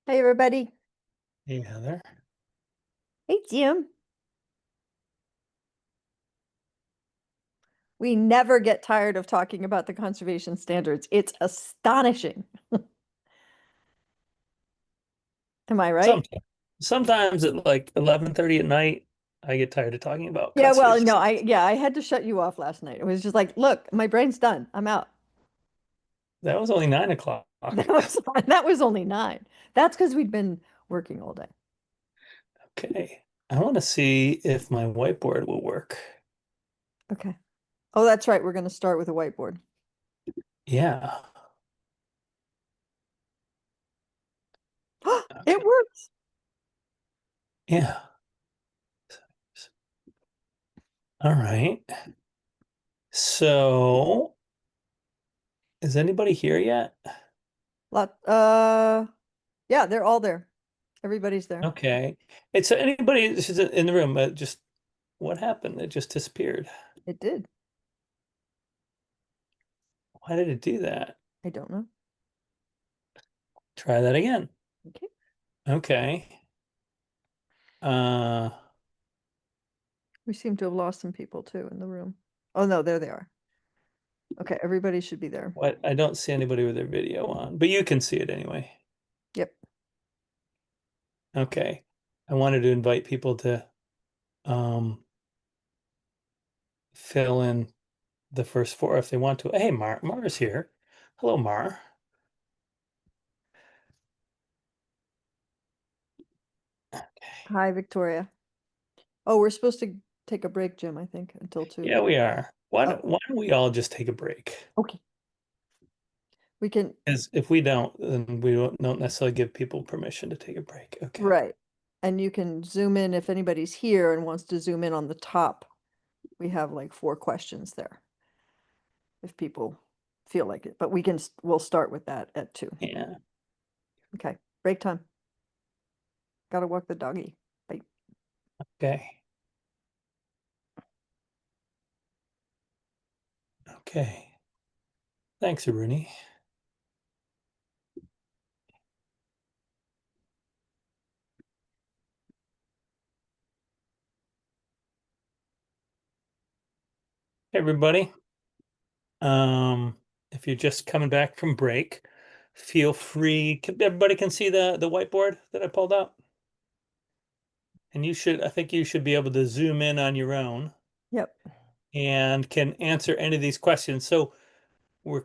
Hey, everybody. Hey, Heather. Hey, Jim. We never get tired of talking about the conservation standards. It's astonishing. Am I right? Sometimes at like 11:30 at night, I get tired of talking about Yeah, well, conservation. no, I had to shut you off last night. It was just like, look, my brain's done. I'm out. That was only 9 o'clock. That was that was only 9. That's because we'd been working all day. Okay. I want to see if my whiteboard will work. Okay. Oh, that's right. We're going to start with a whiteboard. Yeah. It Okay. works. Yeah. All right. So, is anybody here yet? Lot yeah, they're all there. Everybody's there. Okay. It's anybody this is in the room. Just what happened? It just disappeared. It did. Why did it do that? I don't know. Try that again. Okay. Okay. Uh, We seem to have lost some people too in the room. Oh no, there they are. Okay, everybody should be there. what? I don't see anybody with their video on, but you can see it anyway. Yep. Okay. I wanted to invite people to um fill in the first four if they want to. Hey, Mar's here. Hello, Mar. Hi, Victoria. Oh, we're supposed to take a break, Jim, I think, until 2. Yeah, we are. Why Oh, don't we all just take a break? okay. We can, Because if we don't, then we don't necessarily give people permission to take a break. Okay. right. And you can zoom in if anybody's here and wants to zoom in on the top. We have like 4 questions there if people feel like it. But we'll start with that at 2. Yeah. Okay, break time. Gotta walk the doggy. Bye. Okay. Okay. Thanks, Rooney. Hey, everybody. If you're just coming back from break, feel free. Everybody can see the whiteboard that I pulled up. And I think you should be able to zoom in on your own Yep. and can answer any of these questions. So we're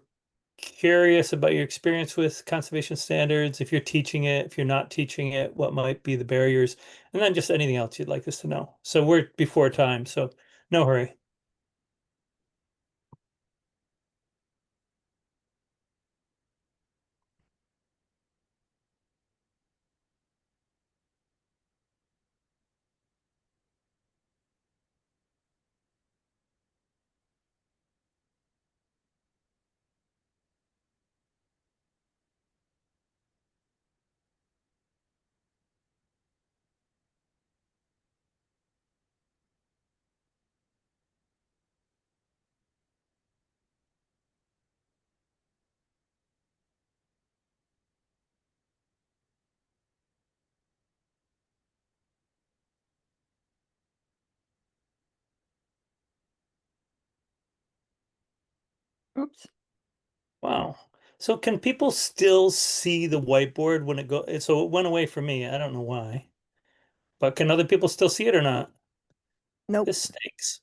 curious about your experience with conservation standards, if you're teaching it, if you're not teaching it, what might be the barriers, and then just anything else you'd like us to know. So we're before time, so no hurry. Oops. Wow. So can people still see the whiteboard when so it went away for me. I don't know why. But can other people still see it or not? Nope. This stinks.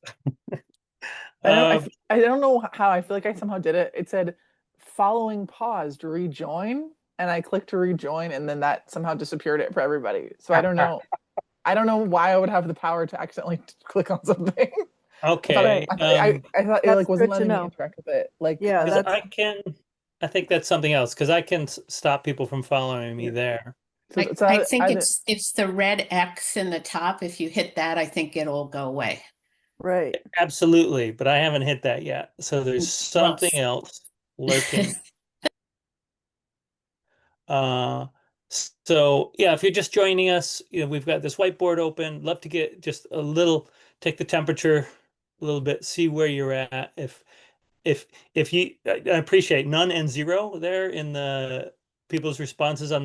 I Uh, I don't know how. I feel like I somehow did it. It said following paused rejoin, and I clicked to rejoin, and then that somehow disappeared it for everybody. So I don't know. I don't know why I would have the power to accidentally click on something. okay. I thought it That's like wasn't good to letting me know. interact with it. Like Yeah, I Because don't. I think that's something else because I can stop people from following me Yeah. there. So I think I didn't. it's the red X in the top. If you hit that, I think it'll go away. right. Absolutely, but I haven't hit that yet. So there's Well, something else lurking. Uh, so yeah, if you're just joining us, we've got this whiteboard open. Love to get just take the temperature a little bit, see where you're at. If if I appreciate none and zero there in the people's responses on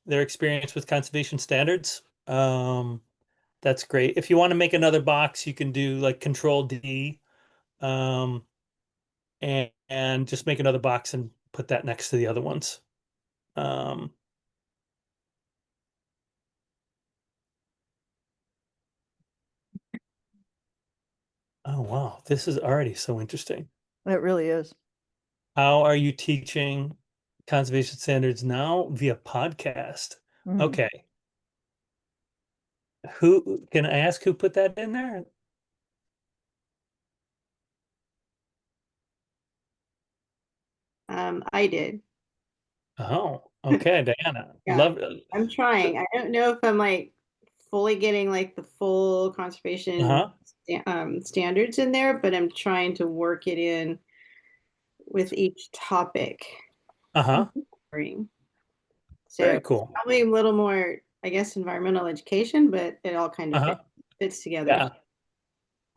their experience with conservation standards. That's great. If you want to make another box, you can do like Control D, um, and just make another box and put that next to the other ones. Um, oh wow, this is already so interesting. It really is. How are you teaching conservation standards now via podcast? Mhm. Okay. Who can I ask who put that in there? I did. Oh, okay, Diana. Yeah. Love I'm trying. I don't know if I'm like fully getting like the full conservation uh-huh. standards in there, but I'm trying to work it in with each topic. Uh-huh. So Very cool. probably a little more, I guess, environmental education, but it all kind of Uh-huh. fits together. Yeah.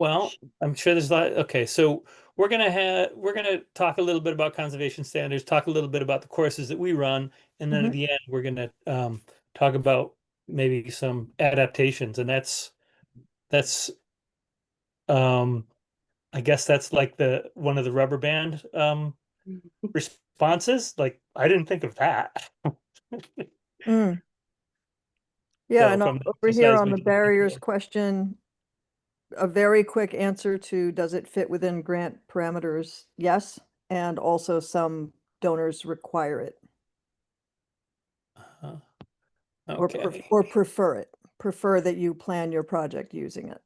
Well, I'm sure there's a lot. Okay, so we're gonna talk a little bit about conservation standards, talk a little bit about the courses that we run, and then at the end we're gonna talk about maybe some adaptations, and that's um I guess that's like the one of the rubber band responses. Like I didn't think of that. Mm. Yeah, So and from the over here exercise on we the did barriers before. question, a very quick answer to does it fit within grant parameters? Yes, and also some donors require it Uh, or okay. or prefer it. Prefer that you plan your project using it.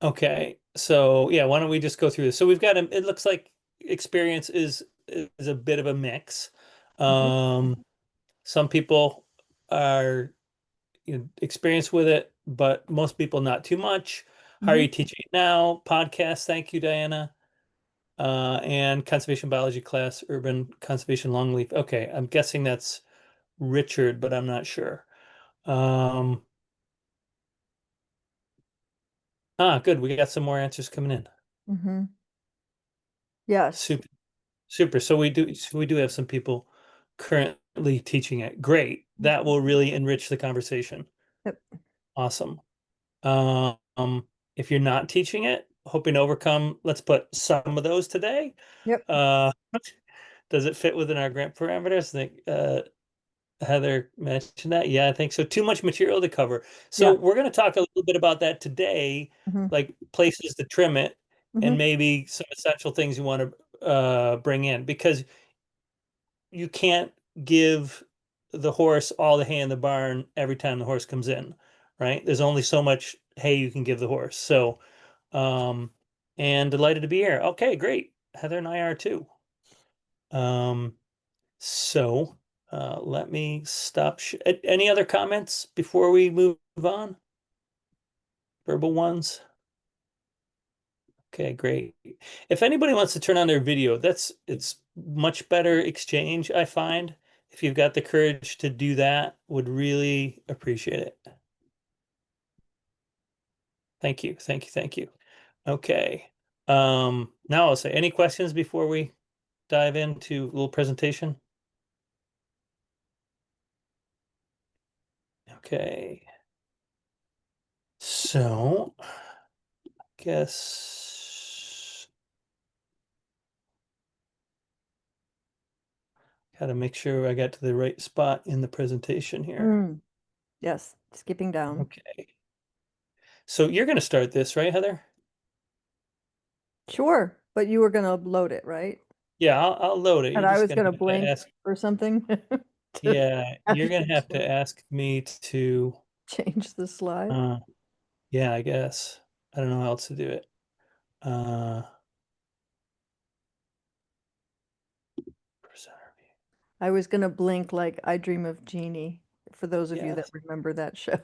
Okay, so yeah, why don't we just go through this? So we've got it looks like experience is a bit of a mix. Some people are experienced with it, but most people not too much. How are you teaching it now? Podcast, thank you, Diana. And conservation biology class, urban conservation longleaf. Okay, I'm guessing that's Richard, but I'm not sure. Um, good. We got some more answers coming in. Mm-hmm. Yes. Super. Super. So we do have some people currently teaching it. Great. That will really enrich the conversation. Yep. Awesome. If you're not teaching it, hoping to overcome, let's put some of those today. Yep. Does it fit within our grant parameters? I think Heather mentioned that. Yeah, I think so. Too much material to cover. So Yeah. we're going to talk a little bit about that today, Mhm. like places to trim it and Mhm. maybe some essential things you want to bring in because you can't give the horse all the hay in the barn every time the horse comes in, right? There's only so much hay you can give the horse. So, and delighted to be here. Okay, great. Heather and I are too. Um, so let me stop. Any other comments before we move on? Verbal ones? Okay, great. If anybody wants to turn on their video, it's much better exchange, I find. If you've got the courage to do that, would really appreciate it. Thank you, thank you, thank you. Okay. Now I'll say any questions before we dive into a little presentation? Okay. So, guess gotta make sure I got to the right spot in the presentation here. Mm. Yes. Skipping down. Okay. So you're gonna start this, right, Heather? Sure, but you were gonna load it, right? Yeah, I'll load it. And You're I just was gonna gonna have to blink ask. or something to Yeah, you're gonna have to actually ask me to. change the slide. Yeah, I guess. I don't know how else to do it. Presenter view. I was gonna blink like I Dream of Jeannie, for those of you that Yes. remember that show.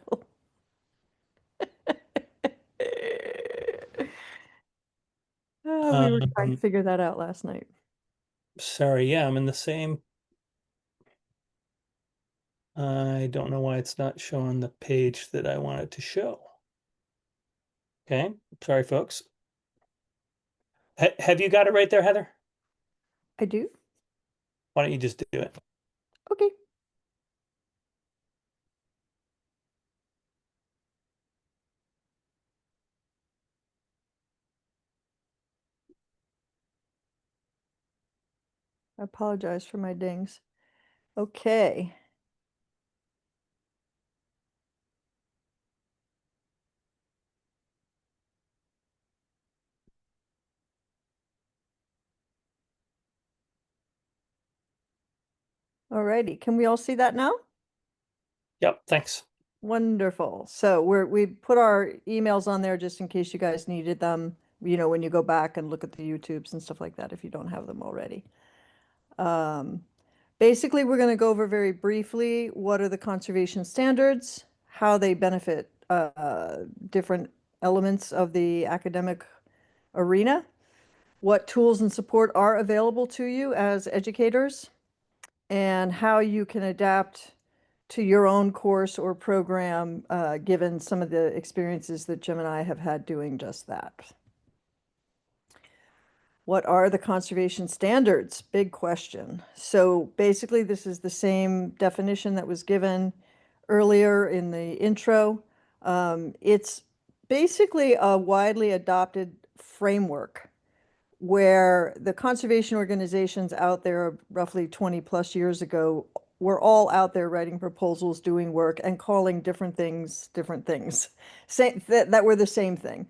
We were trying to figure that out last night. Sorry, yeah, I'm in the same. I don't know why it's not showing the page that I wanted to show. Okay, sorry, folks. Have you got it right there, Heather? I do. why don't you just do it? Okay. I apologize for my dings. Okay. Alrighty, can we all see that now? Yep, thanks. Wonderful. So we put our emails on there just in case you guys needed them, you know, when you go back and look at the YouTubes and stuff like that, if you don't have them already. Basically, we're going to go over very briefly what are the conservation standards, how they benefit different elements of the academic arena, what tools and support are available to you as educators, and how you can adapt to your own course or program, given some of the experiences that Jim and I have had doing just that. What are the conservation standards? Big question. So basically, this is the same definition that was given earlier in the intro. It's basically a widely adopted framework where the conservation organizations out there roughly 20 plus years ago were all out there writing proposals, doing work, and calling different things, that were the same thing.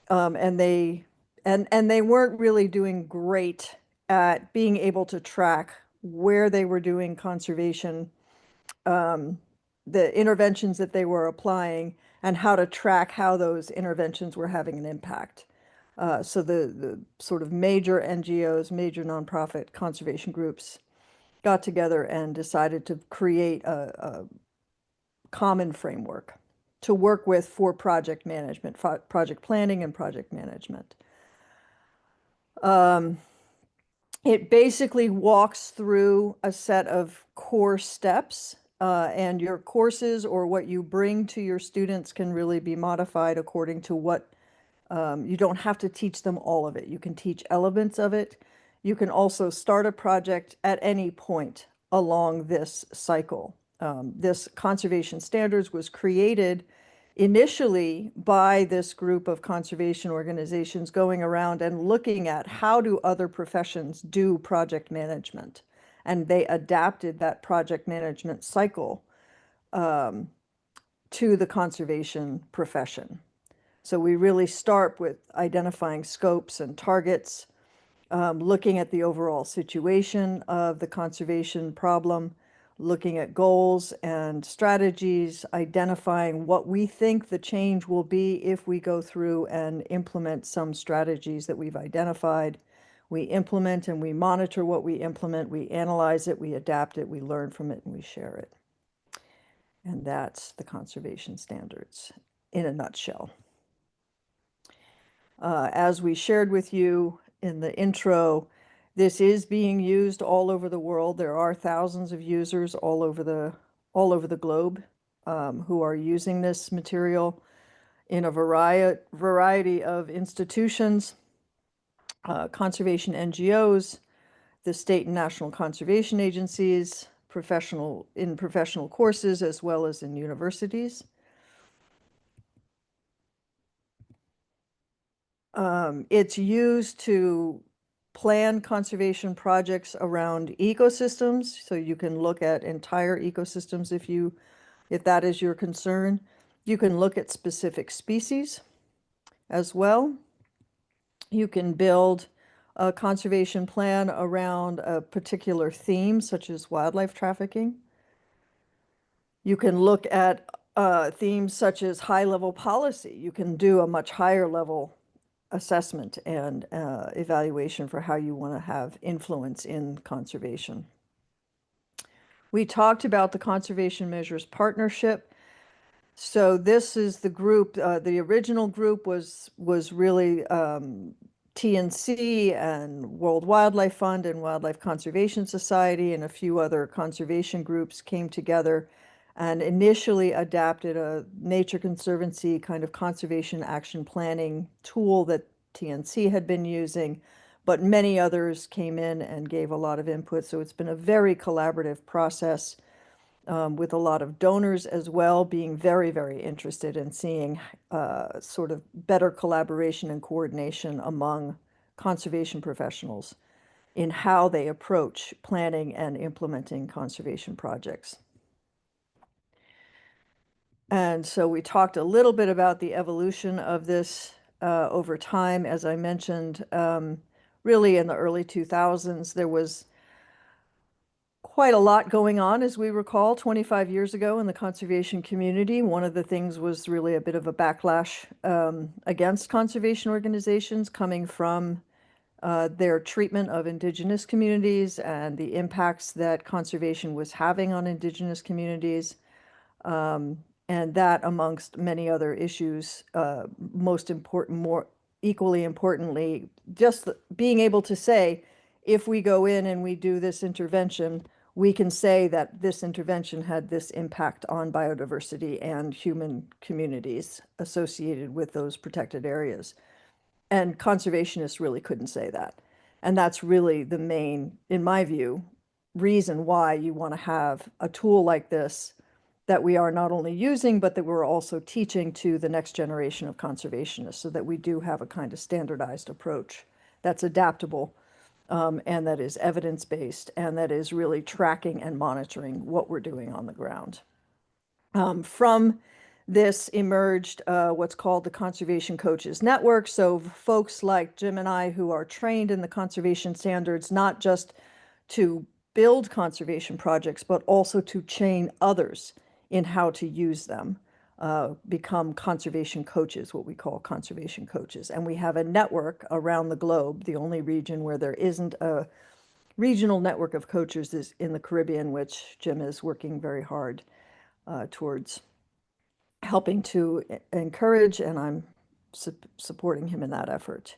And they weren't really doing great at being able to track where they were doing conservation, the interventions that they were applying, and how to track how those interventions were having an impact. So the sort of major NGOs, major nonprofit conservation groups got together and decided to create a common framework to work with for project management, project planning and project management. It basically walks through a set of core steps, and your courses or what you bring to your students can really be modified according to what you don't have to teach them all of it. You can teach elements of it. You can also start a project at any point along this cycle. This conservation standards was created initially by this group of conservation organizations going around and looking at how do other professions do project management. And they adapted that project management cycle to the conservation profession. So we really start with identifying scopes and targets, looking at the overall situation of the conservation problem, looking at goals and strategies, identifying what we think the change will be if we go through and implement some strategies that we've identified. We implement and we monitor what we implement, we analyze it, we adapt it, we learn from it, and we share it. And that's the conservation standards in a nutshell. As we shared with you in the intro, this is being used all over the world. There are thousands of users all over the globe who are using this material in a variety of institutions, conservation NGOs, the state and national conservation agencies, professional courses, as well as in universities. It's used to plan conservation projects around ecosystems, so you can look at entire ecosystems if that is your concern. You can look at specific species as well. You can build a conservation plan around a particular theme, such as wildlife trafficking. You can look at themes such as high-level policy. You can do a much higher level assessment and evaluation for how you want to have influence in conservation. We talked about the Conservation Measures Partnership. So this is the group, the original group was really TNC and World Wildlife Fund and Wildlife Conservation Society and a few other conservation groups came together and initially adapted a Nature Conservancy kind of conservation action planning tool that TNC had been using, but many others came in and gave a lot of input. So it's been a very collaborative process, with a lot of donors as well being very, very interested in seeing sort of better collaboration and coordination among conservation professionals in how they approach planning and implementing conservation projects. And so we talked a little bit about the evolution of this over time. As I mentioned, really in the early 2000s, there was quite a lot going on, as we recall, 25 years ago in the conservation community. One of the things was really a bit of a backlash against conservation organizations coming from their treatment of indigenous communities and the impacts that conservation was having on indigenous communities. And that, amongst many other issues, most important, more equally importantly, just being able to say, if we go in and we do this intervention, we can say that this intervention had this impact on biodiversity and human communities associated with those protected areas. And conservationists really couldn't say that. And that's really the main, in my view, reason why you want to have a tool like this that we are not only using, but that we're also teaching to the next generation of conservationists, so that we do have a kind of standardized approach that's adaptable, and that is evidence-based, and that is really tracking and monitoring what we're doing on the ground. From this emerged what's called the Conservation Coaches Network. So folks like Jim and I, who are trained in the conservation standards, not just to build conservation projects, but also to train others in how to use them, become conservation coaches, what we call conservation coaches. And we have a network around the globe. The only region where there isn't a regional network of coaches is in the Caribbean, which Jim is working very hard towards helping to encourage, and I'm supporting him in that effort.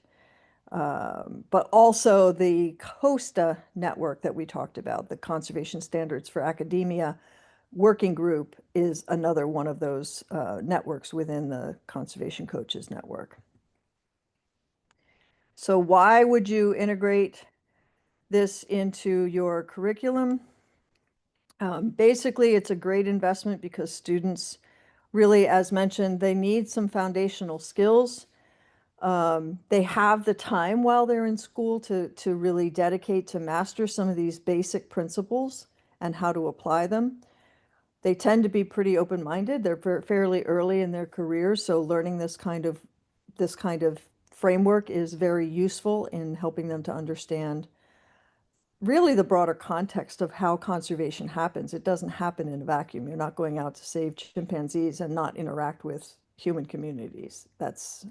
But also the COSTA network that we talked about, the Conservation Standards for Academia working group, is another one of those networks within the Conservation Coaches Network. So why would you integrate this into your curriculum? Basically, it's a great investment because students really, as mentioned, they need some foundational skills. They have the time while they're in school to really dedicate to master some of these basic principles and how to apply them. They tend to be pretty open-minded. They're fairly early in their careers, so learning this kind of framework is very useful in helping them to understand really the broader context of how conservation happens. It doesn't happen in a vacuum. You're not going out to save chimpanzees and not interact with human communities,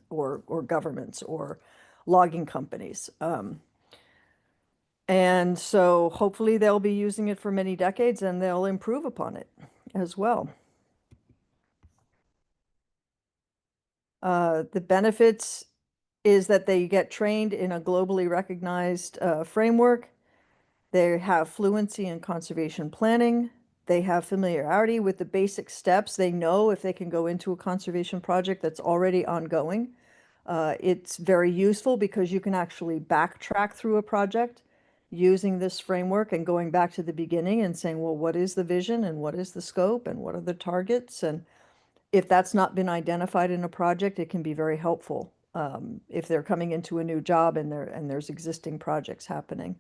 or governments or logging companies. And so hopefully they'll be using it for many decades and they'll improve upon it as well. The benefits is that they get trained in a globally recognized framework. They have fluency in conservation planning. They have familiarity with the basic steps. They know if they can go into a conservation project that's already ongoing. It's very useful because you can actually backtrack through a project using this framework and going back to the beginning and saying, well, what is the vision and what is the scope and what are the targets? And if that's not been identified in a project, it can be very helpful if they're coming into a new job and there's existing projects happening.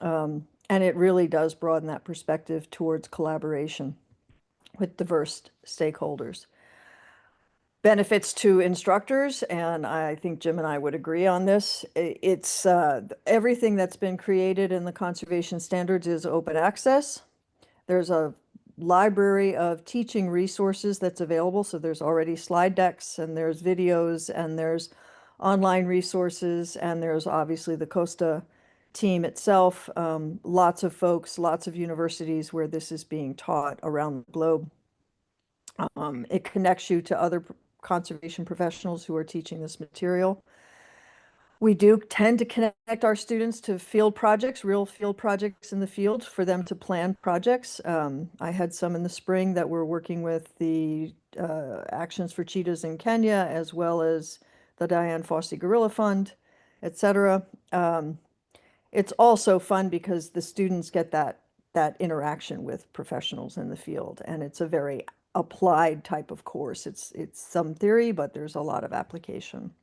And it really does broaden that perspective towards collaboration with diverse stakeholders. Benefits to instructors, and I think Jim and I would agree on this. It's everything that's been created in the conservation standards is open access. There's a library of teaching resources that's available. So there's already slide decks and there's videos and there's online resources, and there's obviously the COSTA team itself, lots of folks, lots of universities where this is being taught around the globe. It connects you to other conservation professionals who are teaching this material. We do tend to connect our students to field projects, real field projects in the field, for them to plan projects. I had some in the spring that were working with the Actions for Cheetahs in Kenya, as well as the Dian Fossey Gorilla Fund, etc. It's also fun because the students get that interaction with professionals in the field, and it's a very applied type of course. It's some theory, but there's a lot of application.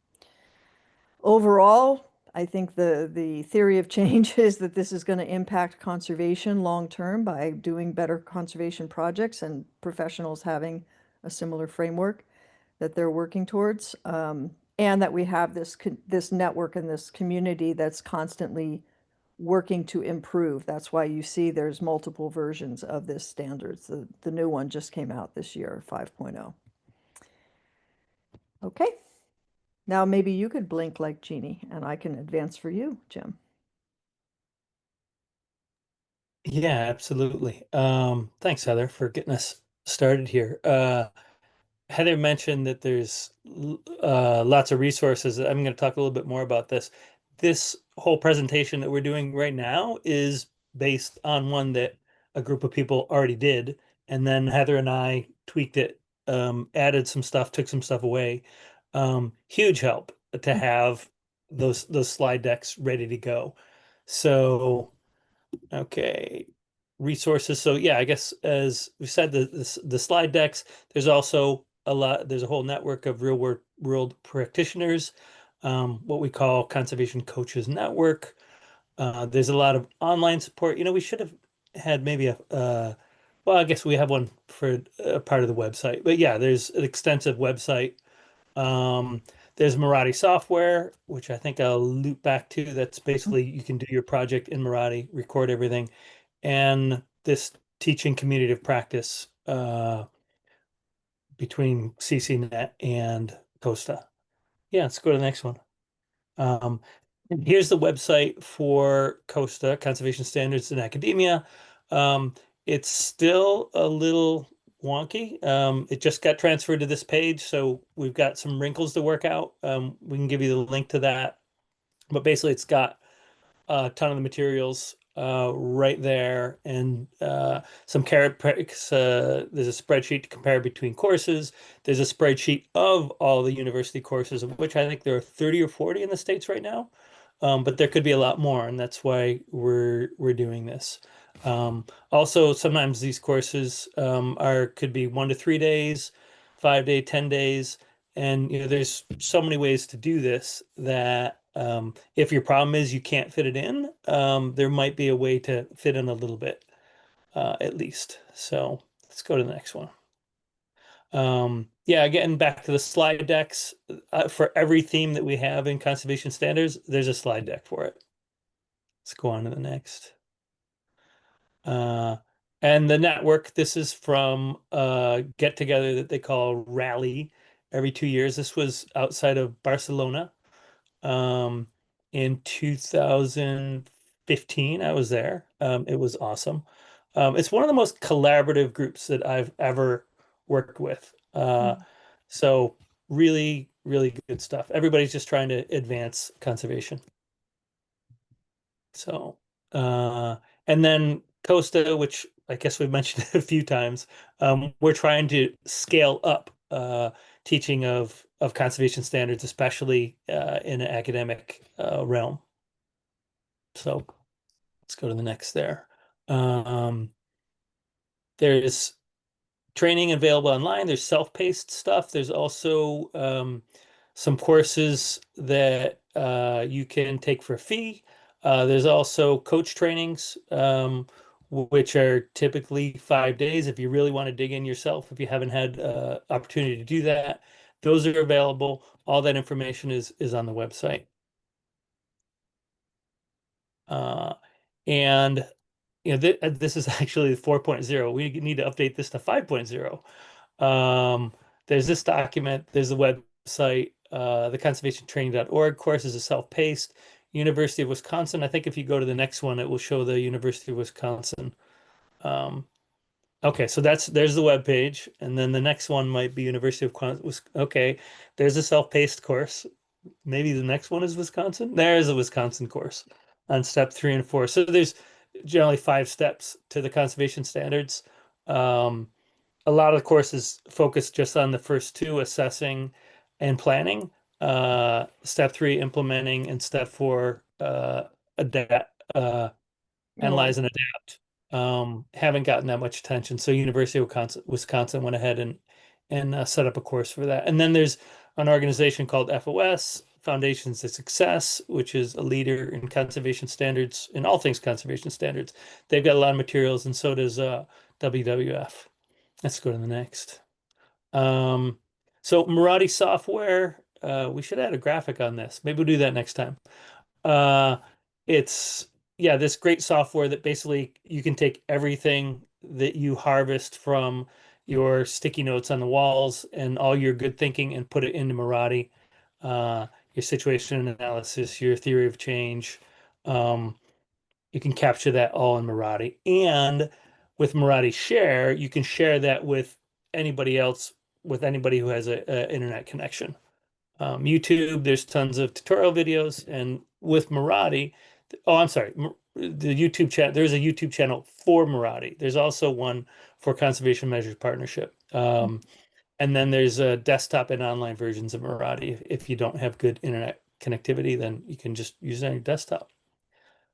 Overall, I think the theory of change is that this is going to impact conservation long term by doing better conservation projects and professionals having a similar framework that they're working towards, and that we have this network and this community that's constantly working to improve. That's why you see there's multiple versions of this standards. The new one just came out this year, 5.0. Okay. Now maybe you could blink like Jeannie and I can advance for you, Jim. Yeah, absolutely. Thanks, Heather, for getting us started here. Heather mentioned that there's lots of resources. I'm going to talk a little bit more about this. This whole presentation that we're doing right now is based on one that a group of people already did, and then Heather and I tweaked it, added some stuff, took some stuff away. Huge help to have those slide decks ready to go. So, okay, resources. So yeah, I guess as we said, the slide decks. There's also there's a whole network of real world practitioners, what we call Conservation Coaches Network. There's a lot of online support. We should have had maybe well, I guess we have one for a part of the website, but yeah, there's an extensive website. There's Marathi software, which I think I'll loop back to. That's basically you can do your project in Marathi, record everything, and this teaching community of practice between CCNet and Costa. Yeah, let's go to the next one. And here's the website for Costa, Conservation Standards in Academia. It's still a little wonky. It just got transferred to this page, so we've got some wrinkles to work out. We can give you the link to that. But basically, it's got a ton of the materials right there, and some carrot pricks. There's a spreadsheet to compare between courses. There's a spreadsheet of all the university courses, of which I think there are 30 or 40 in the States right now. But there could be a lot more, and that's why we're doing this. Also, sometimes these courses could be 1 to 3 days, 5 day, 10 days, and there's so many ways to do this that if your problem is you can't fit it in, there might be a way to fit in a little bit, at least. So let's go to the next one. Yeah, getting back to the slide decks, for every theme that we have in conservation standards, there's a slide deck for it. Let's go on to the next. And the network, this is from a get together that they call Rally every 2 years. This was outside of Barcelona. In 2015, I was there. It was awesome. It's one of the most collaborative groups that I've ever worked with. So really, really good stuff. Everybody's just trying to advance conservation. So, and then Costa, which I guess we've mentioned a few times, we're trying to scale up teaching of conservation standards, especially in an academic realm. So let's go to the next there. There's training available online. There's self-paced stuff. There's also some courses that you can take for a fee. There's also coach trainings, which are typically 5 days. If you really want to dig in yourself, if you haven't had opportunity to do that, those are available. All that information is on the website. And this is actually 4.0. We need to update this to 5.0. There's this document. There's the website. The conservationtraining.org course is a self-paced. University of Wisconsin. I think if you go to the next one, it will show the University of Wisconsin. Okay, so there's the web page, and then the next one might be University of Wisconsin. Okay, there's a self-paced course. Maybe the next one is Wisconsin. There's a Wisconsin course on step 3 and 4. So there's generally 5 steps to the conservation standards. A lot of the courses focus just on the first 2, assessing and planning. Step 3, implementing, and Step 4, adapt, analyze and adapt. Haven't gotten that much attention. So University of Wisconsin went ahead and set up a course for that. And then there's an organization called FOS, Foundations to Success, which is a leader in conservation standards, in all things conservation standards. They've got a lot of materials, and so does WWF. Let's go to the next. So Marathi software, we should add a graphic on this. Maybe we'll do that next time. It's this great software that basically you can take everything that you harvest from your sticky notes on the walls and all your good thinking and put it into Marathi. Your situation analysis, your theory of change. You can capture that all in Marathi. And with Marathi Share, you can share that with anybody else, with anybody who has a internet connection. YouTube, there's tons of tutorial videos, and with Marathi, the YouTube channel, there's a YouTube channel for Marathi. There's also one for Conservation Measures Partnership. And then there's desktop and online versions of Marathi. If you don't have good internet connectivity, then you can just use it on your desktop.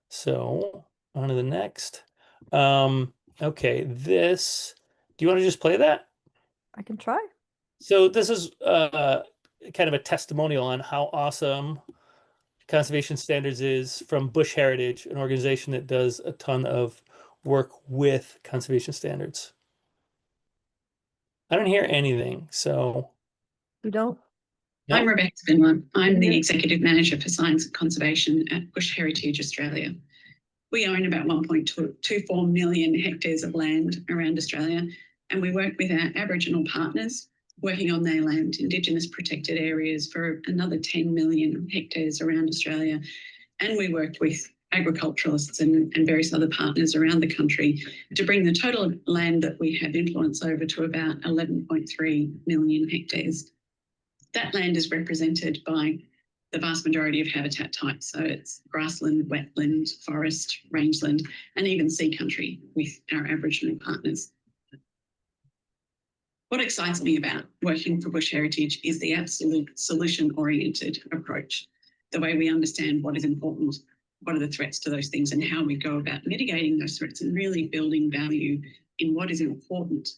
So on to the next. Okay, do you want to just play that? I can try. So this is kind of a testimonial on how awesome Conservation Standards is from Bush Heritage, an organization that does a ton of work with conservation standards. I don't hear anything, so. You don't? No. I'm Rebecca Spindler. I'm the Executive Manager for Science and Conservation at Bush Heritage Australia. We own about 1.24 million hectares of land around Australia, and we work with our Aboriginal partners working on their land, Indigenous protected areas for another 10 million hectares around Australia. And we work with agriculturalists and various other partners around the country to bring the total land that we have influence over to about 11.3 million hectares. That land is represented by the vast majority of habitat types. So it's grassland, wetland, forest, rangeland, and even sea country with our Aboriginal partners. What excites me about working for Bush Heritage is the absolute solution-oriented approach, the way we understand what is important, what are the threats to those things, and how we go about mitigating those threats and really building value in what is important,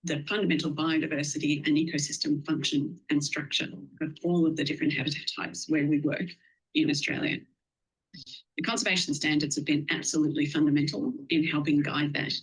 the fundamental biodiversity and ecosystem function and structure of all of the different habitat types where we work in Australia. The conservation standards have been absolutely fundamental in helping guide that.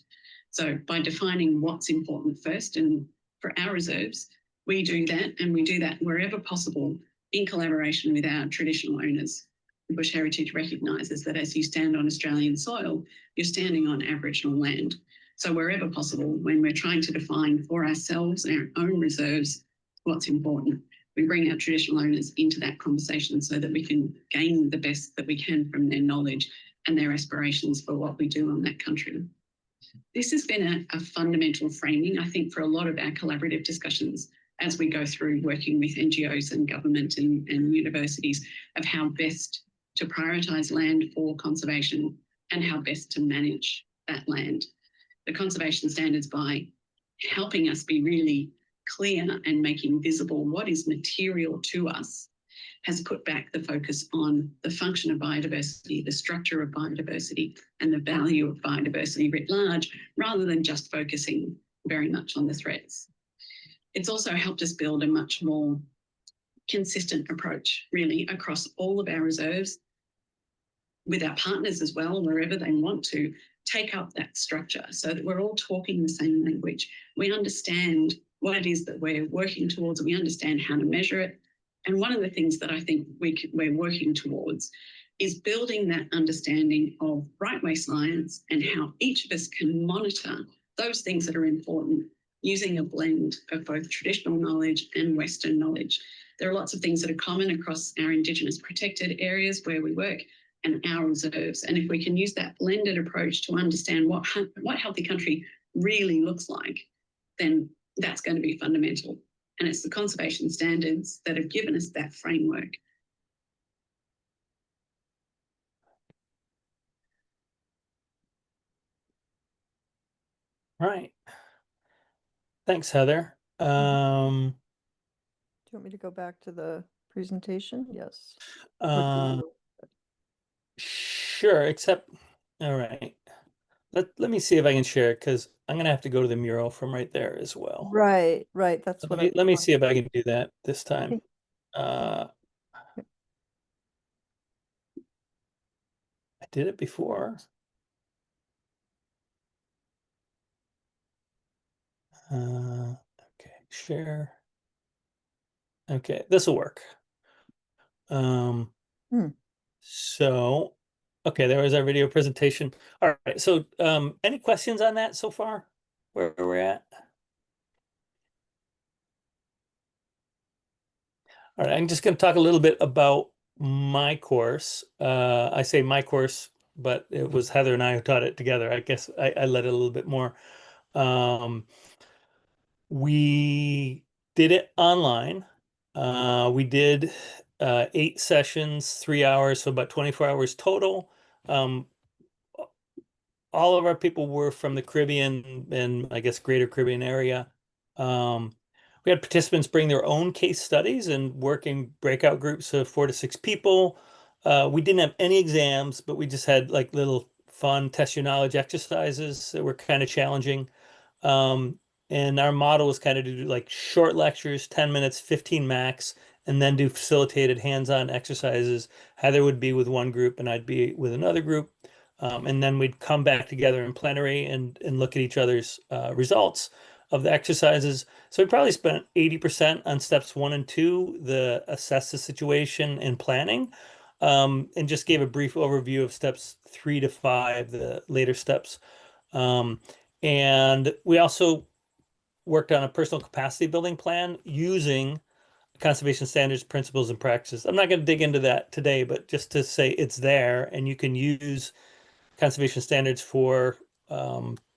So by defining what's important first, and for our reserves, we do that, and we do that wherever possible in collaboration with our traditional owners. Bush Heritage recognises that as you stand on Australian soil, you're standing on Aboriginal land. So wherever possible, when we're trying to define for ourselves, our own reserves, what's important, we bring our traditional owners into that conversation so that we can gain the best that we can from their knowledge and their aspirations for what we do on that country. This has been a fundamental framing, I think, for a lot of our collaborative discussions as we go through working with NGOs and government and universities of how best to prioritise land for conservation and how best to manage that land. The conservation standards, by helping us be really clear and making visible what is material to us, has put back the focus on the function of biodiversity, the structure of biodiversity, and the value of biodiversity writ large, rather than just focusing very much on the threats. It's also helped us build a much more consistent approach, really, across all of our reserves, with our partners as well, wherever they want to take up that structure so that we're all talking the same language. We understand what it is that we're working towards, we understand how to measure it. And one of the things that I think we're working towards is building that understanding of right way science and how each of us can monitor those things that are important using a blend of both traditional knowledge and Western knowledge. There are lots of things that are common across our Indigenous protected areas where we work and our reserves. And if we can use that blended approach to understand what healthy country really looks like, then that's going to be fundamental. And it's the conservation standards that have given us that framework. Right. Thanks, Heather. Do you want me to go back to the presentation? Yes. Uh, sure, except, all right. Let me see if I can share it because I'm gonna have to go to the mural from right there as well. Right, right. That's what Let me see if I can do that this time. think- I did it before. Okay, share. Okay, this will work. Hmm. So, okay, there was our video presentation. All right, so any questions on that so far? Where we're at? All right, I'm just going to talk a little bit about my course. I say my course, but it was Heather and I who taught it together. I guess I led it a little bit more. We did it online. We did 8 sessions, 3 hours, so about 24 hours total. All of our people were from the Caribbean and I guess greater Caribbean area. We had participants bring their own case studies and work in breakout groups of 4 to 6 people. We didn't have any exams, but we just had like little fun test your knowledge exercises that were kind of challenging. And our model was kind of to do like short lectures, 10 minutes, 15 max, and then do facilitated hands-on exercises. Heather would be with one group and I'd be with another group. And then we'd come back together in plenary and look at each other's results of the exercises. So we probably spent 80% on steps 1 and 2, the assess the situation and planning, and just gave a brief overview of steps 3 to 5, the later steps. And we also worked on a personal capacity building plan using conservation standards, principles, and practices. I'm not going to dig into that today, but just to say it's there and you can use conservation standards for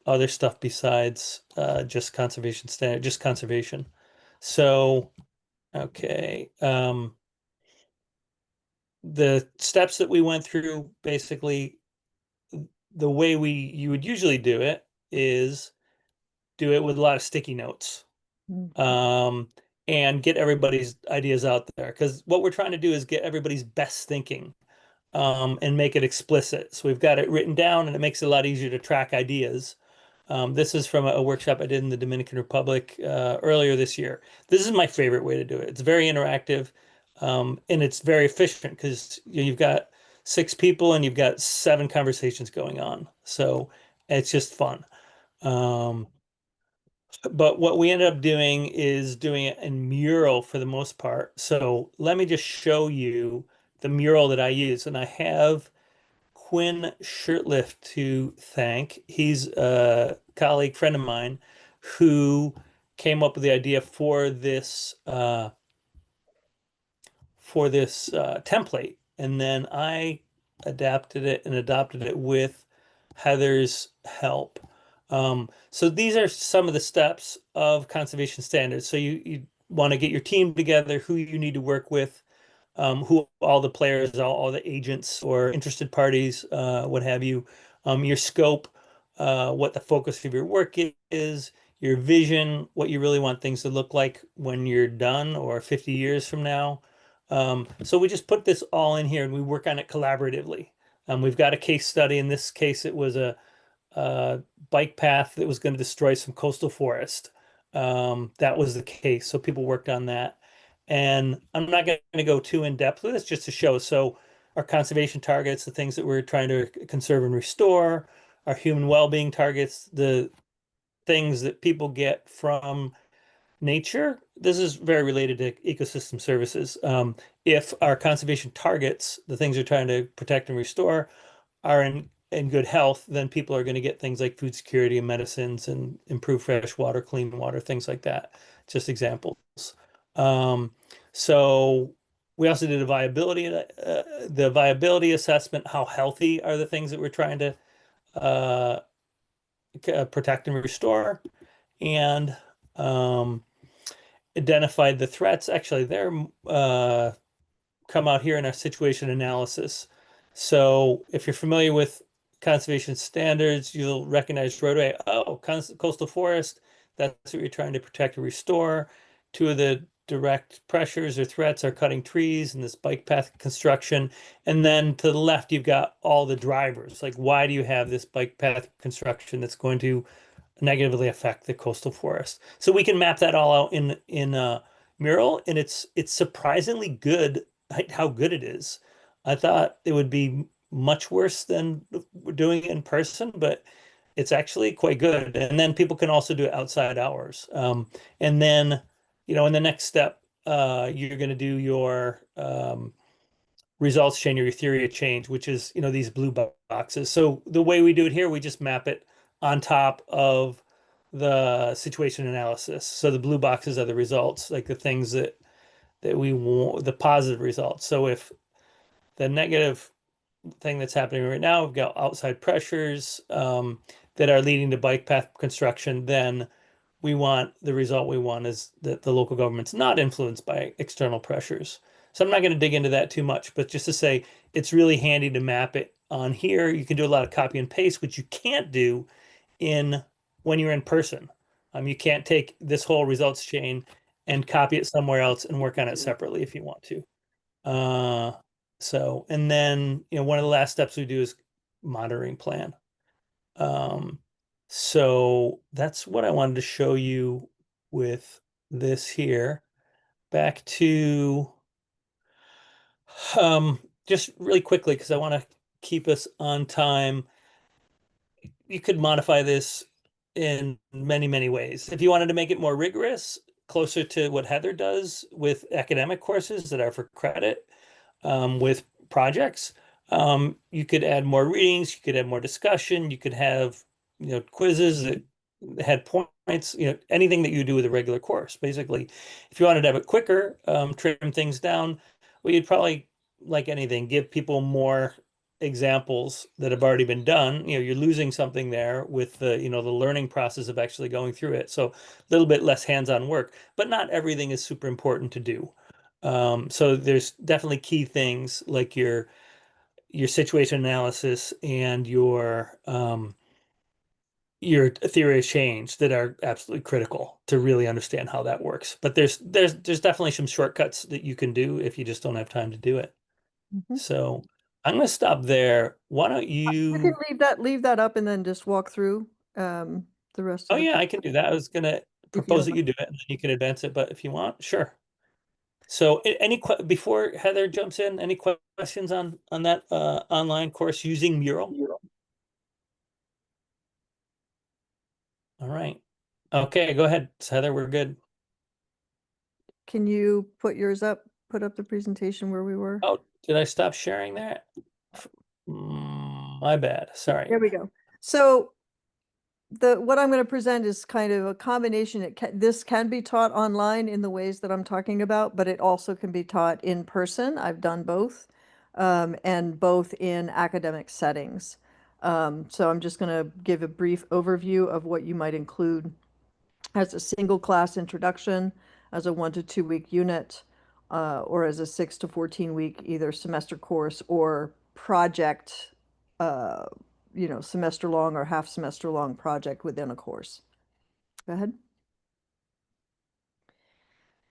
other stuff besides just conservation standard, just conservation. So, okay. The steps that we went through, basically, the way you would usually do it is do it with a lot of sticky notes. Mhm. And get everybody's ideas out there. Because what we're trying to do is get everybody's best thinking and make it explicit. So we've got it written down and it makes it a lot easier to track ideas. This is from a workshop I did in the Dominican Republic earlier this year. This is my favorite way to do it. It's very interactive and it's very efficient because you've got 6 people and you've got 7 conversations going on. So it's just fun. But what we ended up doing is doing it in mural for the most part. So let me just show you the mural that I use. And I have Quinn Shirtlift to thank. He's a colleague, friend of mine, who came up with the idea for this template. And then I adapted it and adopted it with Heather's help. So these are some of the steps of conservation standards. So you want to get your team together, who you need to work with, who all the players, all the agents or interested parties, what have you, your scope, what the focus of your work is, your vision, what you really want things to look like when you're done or 50 years from now. So we just put this all in here and we work on it collaboratively. We've got a case study. In this case, it was a bike path that was going to destroy some coastal forest. That was the case. So people worked on that. And I'm not going to go too in depth with this just to show. So our conservation targets, the things that we're trying to conserve and restore, our human well-being targets, the things that people get from nature. This is very related to ecosystem services. If our conservation targets, the things we're trying to protect and restore, are in good health, then people are going to get things like food security and medicines and improved fresh water, clean water, things like that. Just examples. So we also did the viability assessment. How healthy are the things that we're trying to protect and restore, and identified the threats. Actually, they're come out here in our situation analysis. So if you're familiar with conservation standards, you'll recognize right away, oh, coastal forest, that's what you're trying to protect and restore. 2 of the direct pressures or threats are cutting trees and this bike path construction. And then to the left, you've got all the drivers. Like, why do you have this bike path construction that's going to negatively affect the coastal forest? So we can map that all out in Mural, and it's surprisingly good how good it is. I thought it would be much worse than we're doing it in person, but it's actually quite good. And then people can also do it outside hours. And then, in the next step, you're going to do your results chain or your theory of change, which is, these blue boxes. So the way we do it here, we just map it on top of the situation analysis. So the blue boxes are the results, like the things that we want, the positive results. So if the negative thing that's happening right now, we've got outside pressures that are leading to bike path construction, then the result we want is that the local government's not influenced by external pressures. So I'm not going to dig into that too much, but just to say it's really handy to map it on here. You can do a lot of copy and paste, which you can't do when you're in person. You can't take this whole results chain and copy it somewhere else and work on it separately if you want to. And then, one of the last steps we do is monitoring plan. So that's what I wanted to show you with this here. Back to just really quickly, because I want to keep us on time. You could modify this in many, many ways. If you wanted to make it more rigorous, closer to what Heather does with academic courses that are for credit, with projects, you could add more readings, you could add more discussion, you could have, quizzes that had points, anything that you do with a regular course. Basically, if you wanted to have it quicker, trim things down, well, you'd probably, like anything, give people more examples that have already been done. You're losing something there with the learning process of actually going through it. So a little bit less hands-on work, but not everything is super important to do. So there's definitely key things like your situation analysis and your theory of change that are absolutely critical to really understand how that works. But there's definitely some shortcuts that you can do if you just don't have time to do it. Mhm. So I'm going to stop there. Why don't You you? can leave that up and then just walk through the rest Oh of the. yeah, I can do that. I was going to you propose don't that you do it, and then you can advance it. But if you want, sure. So before Heather jumps in, any questions on that online course using Mural? All right. Okay, go ahead, Heather. We're good. Can you put yours up, put up the presentation where we were? Oh, did I stop sharing that? My bad. Sorry. There we go. So what I'm going to present is kind of a combination. This can be taught online in the ways that I'm talking about, but it also can be taught in person. I've done both, and both in academic settings. So I'm just going to give a brief overview of what you might include as a single class introduction, as a 1 to 2 week unit, or as a 6 to 14 week either semester course or project, semester long or half semester long project within a course. Go ahead.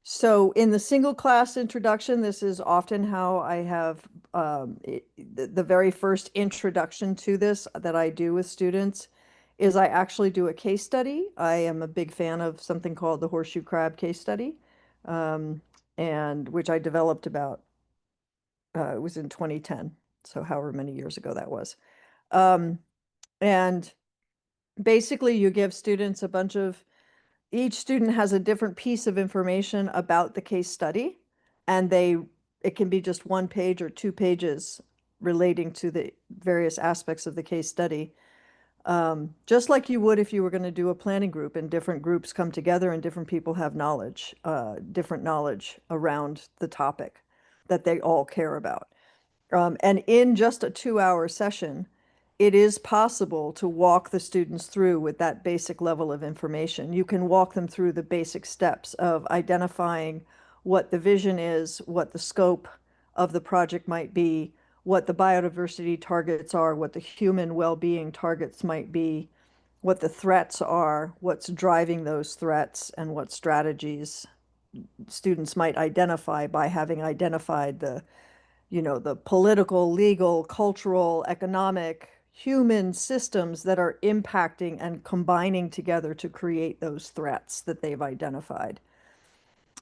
So in the single class introduction, this is often how I have the very first introduction to this that I do with students is I actually do a case study. I am a big fan of something called the horseshoe crab case study, and which I developed about, it was in 2010, so however many years ago that was. And basically you give students each student has a different piece of information about the case study, and it can be just 1 page or 2 pages relating to the various aspects of the case study. Just like you would if you were going to do a planning group and different groups come together and different people have different knowledge around the topic that they all care about. And in just a 2-hour session, it is possible to walk the students through with that basic level of information. You can walk them through the basic steps of identifying what the vision is, what the scope of the project might be, what the biodiversity targets are, what the human well-being targets might be, what the threats are, what's driving those threats, and what strategies students might identify by having identified the, you know, the political, legal, cultural, economic, human systems that are impacting and combining together to create those threats that they've identified.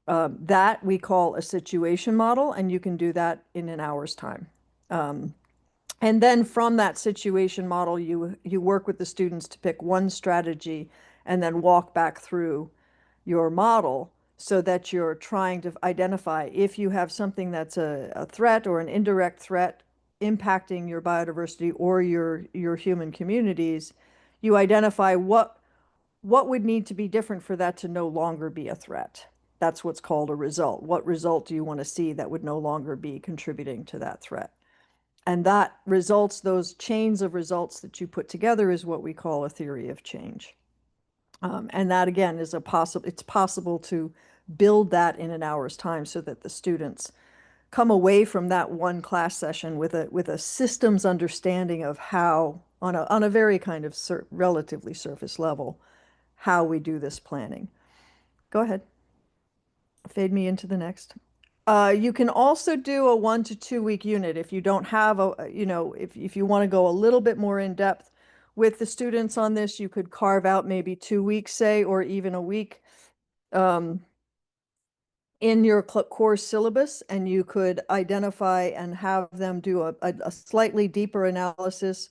That we call a situation model, and you can do that in an hour's time. And then from that situation model, you work with the students to pick one strategy and then walk back through your model so that you're trying to identify if you have something that's a threat or an indirect threat impacting your biodiversity or your human communities, you identify what would need to be different for that to no longer be a threat. That's what's called a result. What result do you want to see that would no longer be contributing to that threat? And that results, those chains of results that you put together is what we call a theory of change. And that again is it's possible to build that in an hour's time so that the students come away from that one class session with a systems understanding of how, on a very kind of relatively surface level, how we do this planning. Go ahead. Fade me into the next. You can also do a 1 to 2 week unit if you don't have if you want to go a little bit more in depth with the students on this, you could carve out maybe 2 weeks, say, or even a week in your course syllabus, and you could identify and have them do a slightly deeper analysis.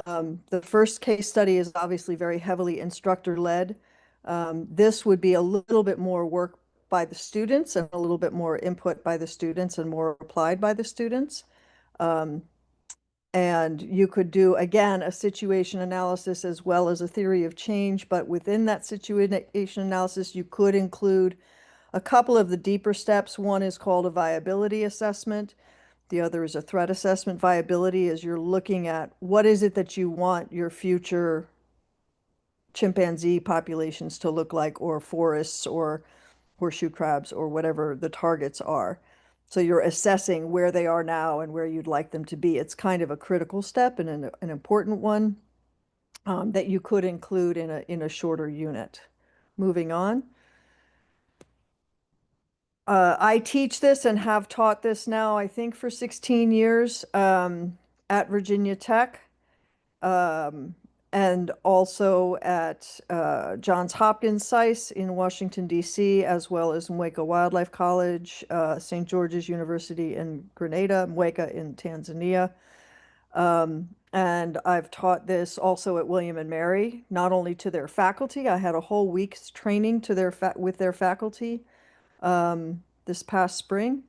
The first case study is obviously very heavily instructor-led. This would be a little bit more work by the students and a little bit more input by the students and more applied by the students. And you could do, again, a situation analysis as well as a theory of change, but within that situation analysis, you could include a couple of the deeper steps. One is called a viability assessment. The other is a threat assessment. Viability is you're looking at what is it that you want your future chimpanzee populations to look like, or forests, or horseshoe crabs, or whatever the targets are. So you're assessing where they are now and where you'd like them to be. It's kind of a critical step and an important one that you could include in a shorter unit. Moving on. I teach this and have taught this now, I think, for 16 years at Virginia Tech. And also at Johns Hopkins SAIS in Washington, D.C., as well as Mweka Wildlife College, St. George's University in Grenada, Mweka in Tanzania. And I've taught this also at William and Mary, not only to their faculty. I had a whole week's training with their faculty this past spring.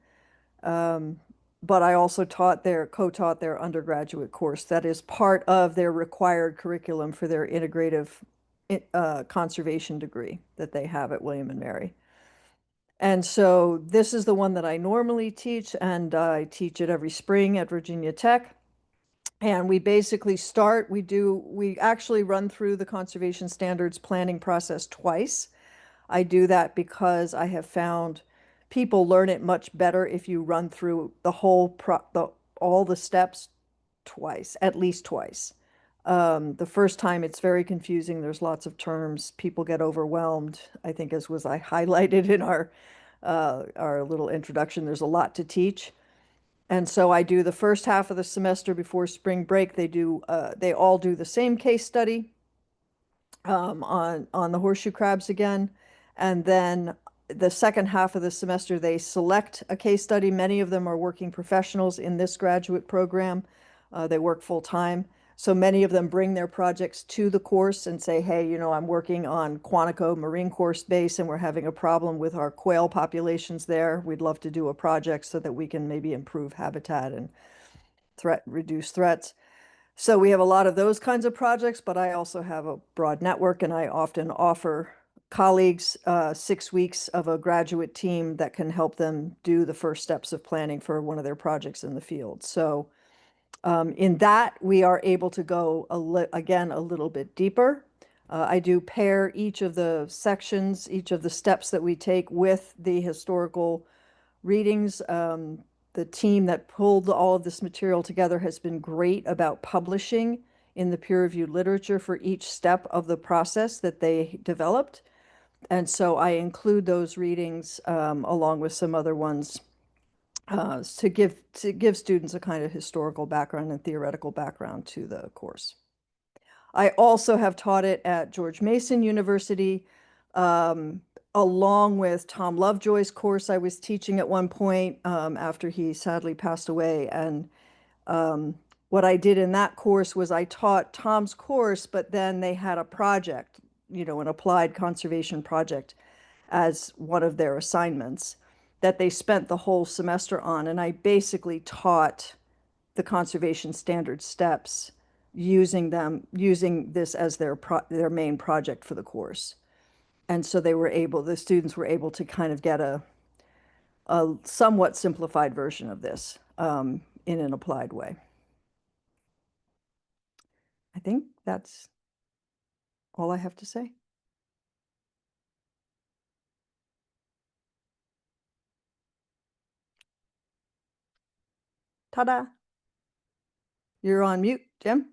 But I also co-taught their undergraduate course. That is part of their required curriculum for their integrative conservation degree that they have at William and Mary. And so this is the one that I normally teach, and I teach it every spring at Virginia Tech. And we basically we actually run through the conservation standards planning process twice. I do that because I have found people learn it much better if you run through the whole all the steps twice, at least twice. The first time it's very confusing. There's lots of terms. People get overwhelmed. I think, as was I highlighted in our little introduction, there's a lot to teach. And so I do the first half of the semester before spring break. They all do the same case study on the horseshoe crabs again. And then the second half of the semester, they select a case study. Many of them are working professionals in this graduate program. They work full time. So many of them bring their projects to the course and say, hey, I'm working on Quantico Marine Corps Base, and we're having a problem with our quail populations there. We'd love to do a project so that we can maybe improve habitat and reduce threats. So we have a lot of those kinds of projects, but I also have a broad network, and I often offer colleagues 6 weeks of a graduate team that can help them do the first steps of planning for one of their projects in the field. So in that, we are able to go again a little bit deeper. I do pair each of the sections, each of the steps that we take with the historical readings. The team that pulled all of this material together has been great about publishing in the peer-reviewed literature for each step of the process that they developed. And so I include those readings along with some other ones to give students a kind of historical background and theoretical background to the course. I also have taught it at George Mason University, along with Tom Lovejoy's course I was teaching at one point after he sadly passed away. And what I did in that course was I taught Tom's course, but then they had a project, an applied conservation project as one of their assignments that they spent the whole semester on. And I basically taught the conservation standard steps using this as their main project for the course. And so the students were able to kind of get a somewhat simplified version of this in an applied way. I think that's all I have to say. Ta-da! You're on mute, Jim.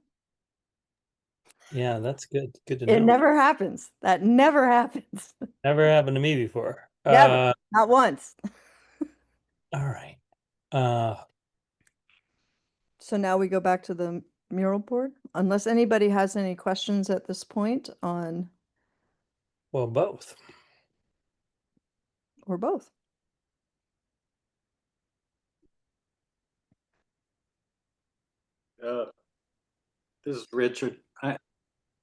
Yeah, that's good. Good to It know. never happens. That never happens. Never happened to me before. Never. Not once. All right. So now we go back to the mural board, unless anybody has any questions at this point on, Well, both. or both. This is Richard.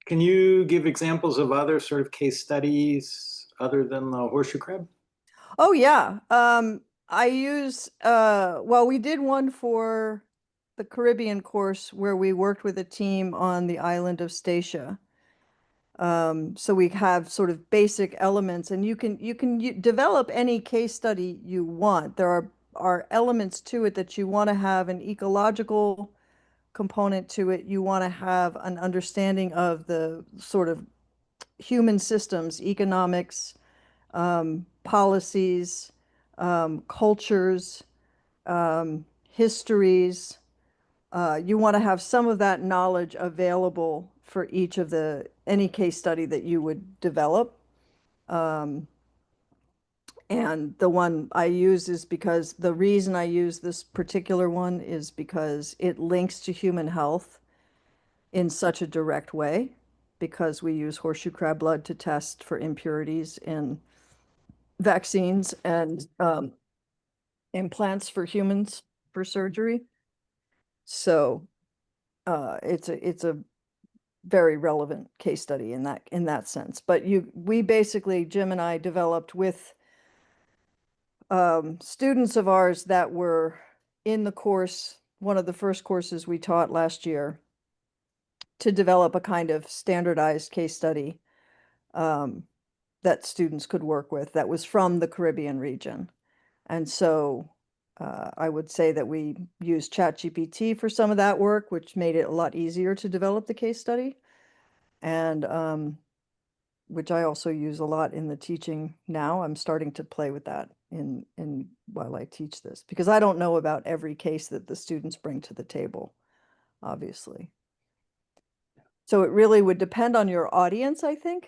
Can you give examples of other sort of case studies other than the horseshoe crab? Oh yeah. I use we did one for the Caribbean course where we worked with a team on the island of Statia. So we have sort of basic elements, and you can develop any case study you want. There are elements to it that you want to have an ecological component to it. You want to have an understanding of the sort of human systems, economics, policies, cultures, histories. You want to have some of that knowledge available for each of any case study that you would develop. And the one I use is because the reason I use this particular one is because it links to human health in such a direct way, because we use horseshoe crab blood to test for impurities in vaccines and implants for humans for surgery. So it's a very relevant case study in that sense. But we basically, Jim and I developed with students of ours that were in the course, one of the first courses we taught last year, to develop a kind of standardized case study that students could work with that was from the Caribbean region. And so I would say that we used ChatGPT for some of that work, which made it a lot easier to develop the case study. And which I also use a lot in the teaching now. I'm starting to play with that in while I teach this, because I don't know about every case that the students bring to the table, obviously. So it really would depend on your audience, I think.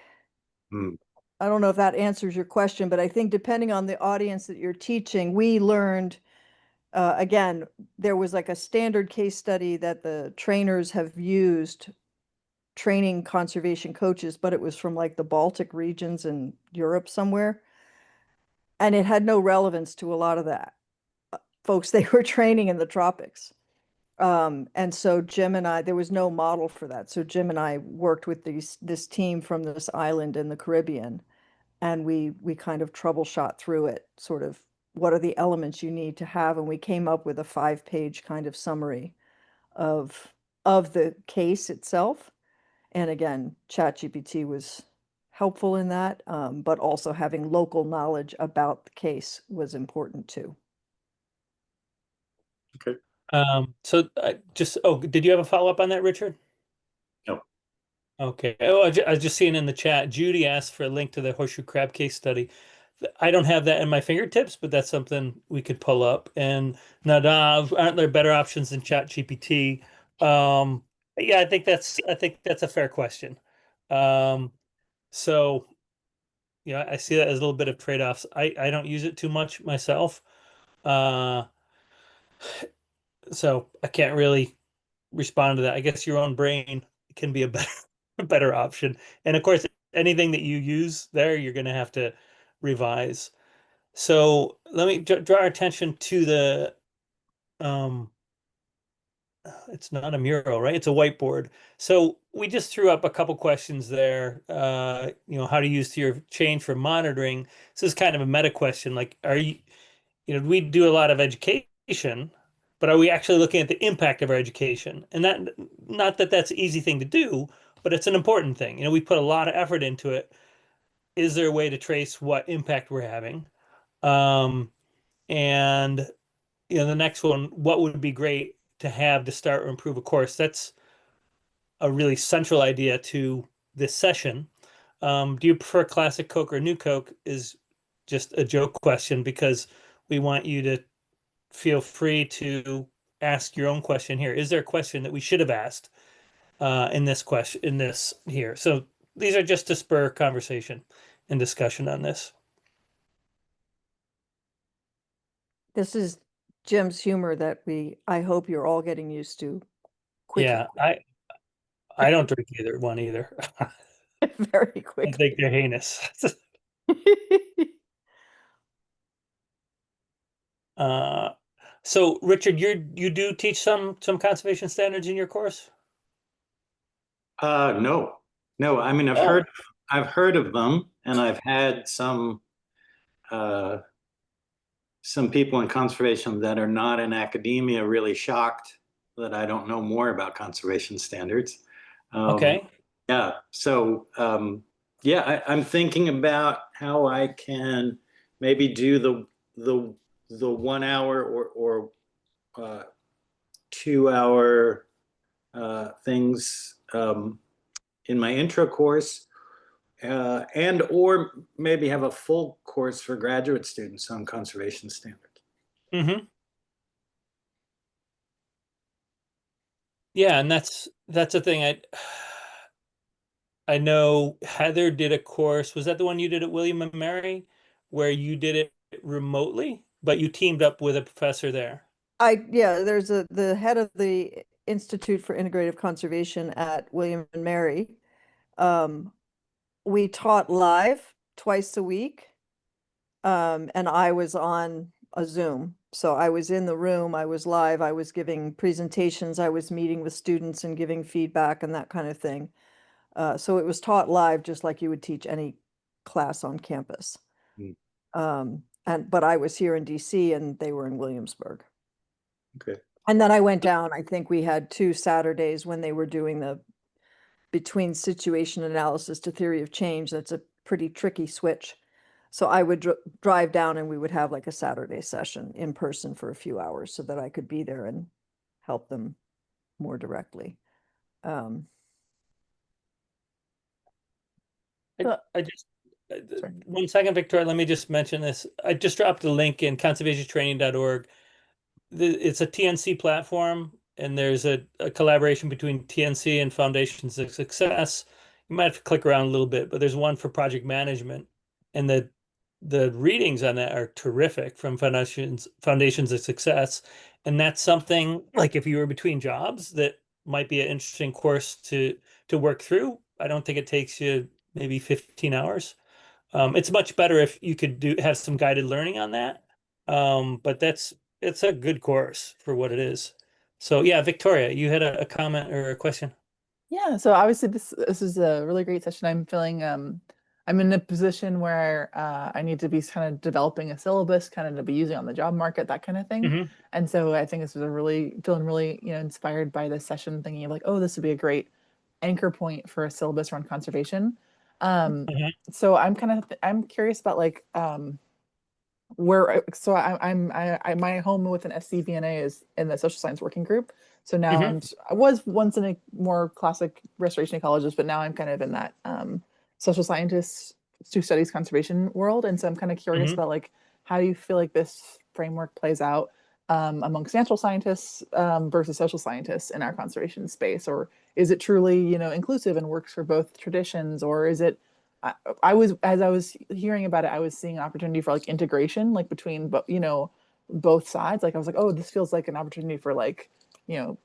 I don't know if that answers your question, but I think depending on the audience that you're teaching, we learned, again, there was like a standard case study that the trainers have used training conservation coaches, but it was from like the Baltic regions in Europe somewhere. And it had no relevance to a lot of the folks they were training in the tropics. And so Jim and I, there was no model for that. So Jim and I worked with this team from this island in the Caribbean, and we kind of troubleshot through it, sort of what are the elements you need to have, and we came up with a 5-page kind of summary of the case itself. And again, ChatGPT was helpful in that, but also having local knowledge about the case was important too. Okay. So did you have a follow-up on that, Richard? No. Okay. Oh, I was just seeing in the chat, Judy asked for a link to the horseshoe crab case study. I don't have that in my fingertips, but that's something we could pull up. And Nadav, aren't there better options than ChatGPT? Yeah, I think that's a fair question. So I see that as a little bit of trade-offs. I don't use it too much myself. So I can't really respond to that. I guess your own brain can be a better a better option. And of course, anything that you use there, you're going to have to revise. So let me draw our attention to the it's not a mural, right? It's a whiteboard. So we just threw up a couple questions there. How to use Theory of Change for monitoring. This is kind of a meta question. Like, we do a lot of education, but are we actually looking at the impact of our education? And that, not that that's an easy thing to do, but it's an important thing. We put a lot of effort into it. Is there a way to trace what impact we're having? And the next one, what would be great to have to start or improve a course? That's a really central idea to this session. Do you prefer classic Coke or new Coke is just a joke question, because we want you to feel free to ask your own question here. Is there a question that we should have asked in this here? So these are just to spur conversation and discussion on this. This is Jim's humor that I hope you're all getting used to quickly. Yeah, I don't drink either one either. Very I quickly. think they're heinous. So Richard, you do teach some conservation standards in your course? No. I mean, I've heard of them, and I've had some people in conservation that are not in academia really shocked that I don't know more about conservation standards. Okay. Yeah. So, I'm thinking about how I can maybe do the 1 hour or 2 hour things in my intro course, or maybe have a full course for graduate students on conservation standards. Mm-hmm. Yeah, and that's the thing. I know Heather did a course. Was that the one you did at William and Mary, where you did it remotely, but you teamed up with a professor there? There's the head of the Institute for Integrative Conservation at William and Mary. We taught live twice a week. And I was on a Zoom. So I was in the room, I was live, I was giving presentations, I was meeting with students and giving feedback and that kind of thing. So it was taught live, just like you would teach any class on campus. But I was here in DC and they were in Williamsburg. Okay. And then I went down, I think we had 2 Saturdays when they were doing the between situation analysis to theory of change. That's a pretty tricky switch. So I would drive down and we would have like a Saturday session in person for a few hours so that I could be there and help them more directly. I just Sorry. 1 second, Victoria. Let me just mention this. I just dropped a link in conservationtraining.org. It's a TNC platform, and there's a collaboration between TNC and Foundations of Success. You might have to click around a little bit, but there's one for project management, and the readings on that are terrific from Foundations of Success. And that's something, like, if you were between jobs, that might be an interesting course to work through. I don't think it takes you maybe 15 hours. It's much better if you could have some guided learning on that. But it's a good course for what it is. So yeah, Victoria, you had a comment or a question? Yeah, so obviously this is a really great session. I'm feeling I'm in a position where I need to be kind of developing a syllabus, kind of to be using on the job market, that kind of thing. Mm-hmm. And so I think this was feeling really inspired by this session, thinking of like, oh, this would be a great anchor point for a syllabus around conservation. So I'm curious about like my home with an SCVNA is in the social science working group. So now I was once in a more classic restoration ecologist, but now I'm kind of in that social scientists who studies conservation world. And so I'm kind of curious about like, how do you feel like this framework plays out amongst natural scientists versus social scientists in our conservation space? Or is it truly, inclusive and works for both traditions? Or is it I was, as I was hearing about it, I was seeing an opportunity for like integration, like between, but both sides. Like I was like, oh, this feels like an opportunity for like,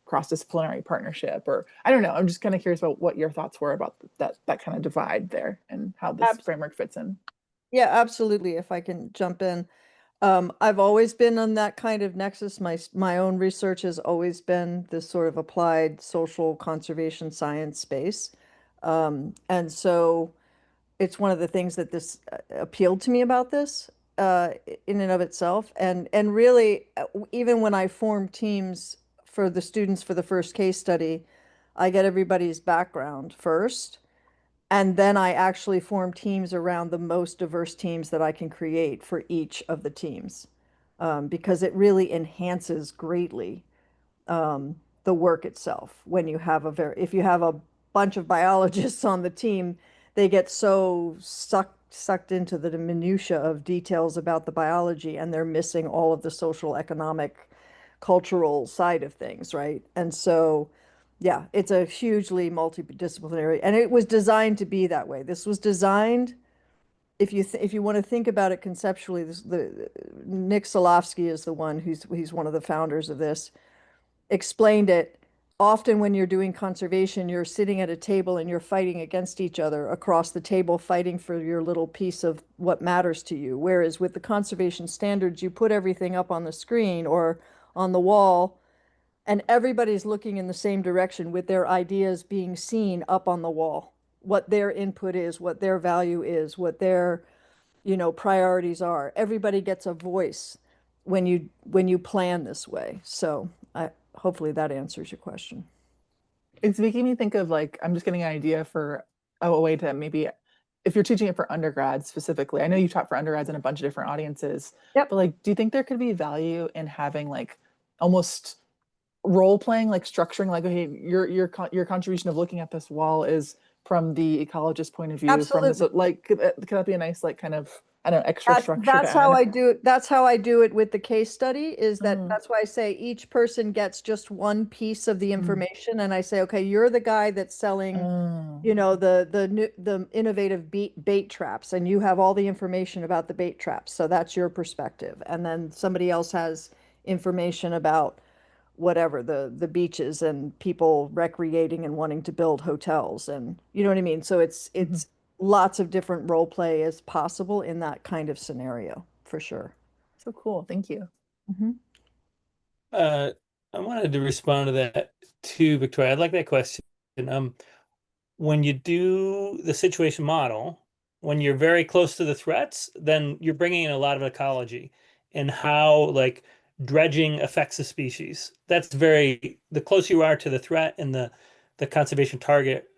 cross-disciplinary partnership, or I don't know. I'm just kind of curious about what your thoughts were about that kind of divide there and how this framework fits in. Yeah, absolutely. If I can jump in. I've always been on that kind of nexus. My own research has always been this sort of applied social conservation science space. And so it's one of the things that this appealed to me about this in and of itself. And really, even when I form teams for the students for the first case study, I get everybody's background first. And then I actually form teams around the most diverse teams that I can create for each of the teams, because it really enhances greatly the work itself. When you have if you have a bunch of biologists on the team, they get so sucked into the minutia of details about the biology, and they're missing all of the social, economic, cultural side of things, right? And so yeah, it's a hugely multidisciplinary, and it was designed to be that way. This was designed, if you want to think about it conceptually, Nick Solovsky is the one he's one of the founders of this, explained it. Often when you're doing conservation, you're sitting at a table and you're fighting against each other across the table, fighting for your little piece of what matters to you. Whereas with the conservation standards, you put everything up on the screen or on the wall, and everybody's looking in the same direction with their ideas being seen up on the wall. What their input is, what their value is, what their, priorities are. Everybody gets a voice when you plan this way. So hopefully that answers your question. It's making me think of like, I'm just getting an idea for a way to maybe, if you're teaching it for undergrads specifically, I know you taught for undergrads in a bunch of different audiences. Yep. But like, do you think there could be value in having like almost role playing, like structuring, like, okay, your contribution of looking at this wall is from the ecologist point of view. Absolutely. From this, like, could that be a nice, like, kind of, I don't know, extra structure? That's to how add? I do it. That's how I do it with the case study, is that Mm. that's why I say each person gets just one piece of the information. And I say, okay, you're the guy that's selling, Mm. the innovative bait traps, and you have all the information about the bait traps. So that's your perspective. And then somebody else has information about whatever, the beaches and people recreating and wanting to build hotels, and you know what I mean? So it's lots of different role play is possible in that kind of scenario, for sure. So cool. Thank you. I wanted to respond to that too, Victoria. I'd like that question. When you do the situation model, when you're very close to the threats, then you're bringing in a lot of ecology and how like dredging affects the species. That's the closer you are to the threat and the conservation target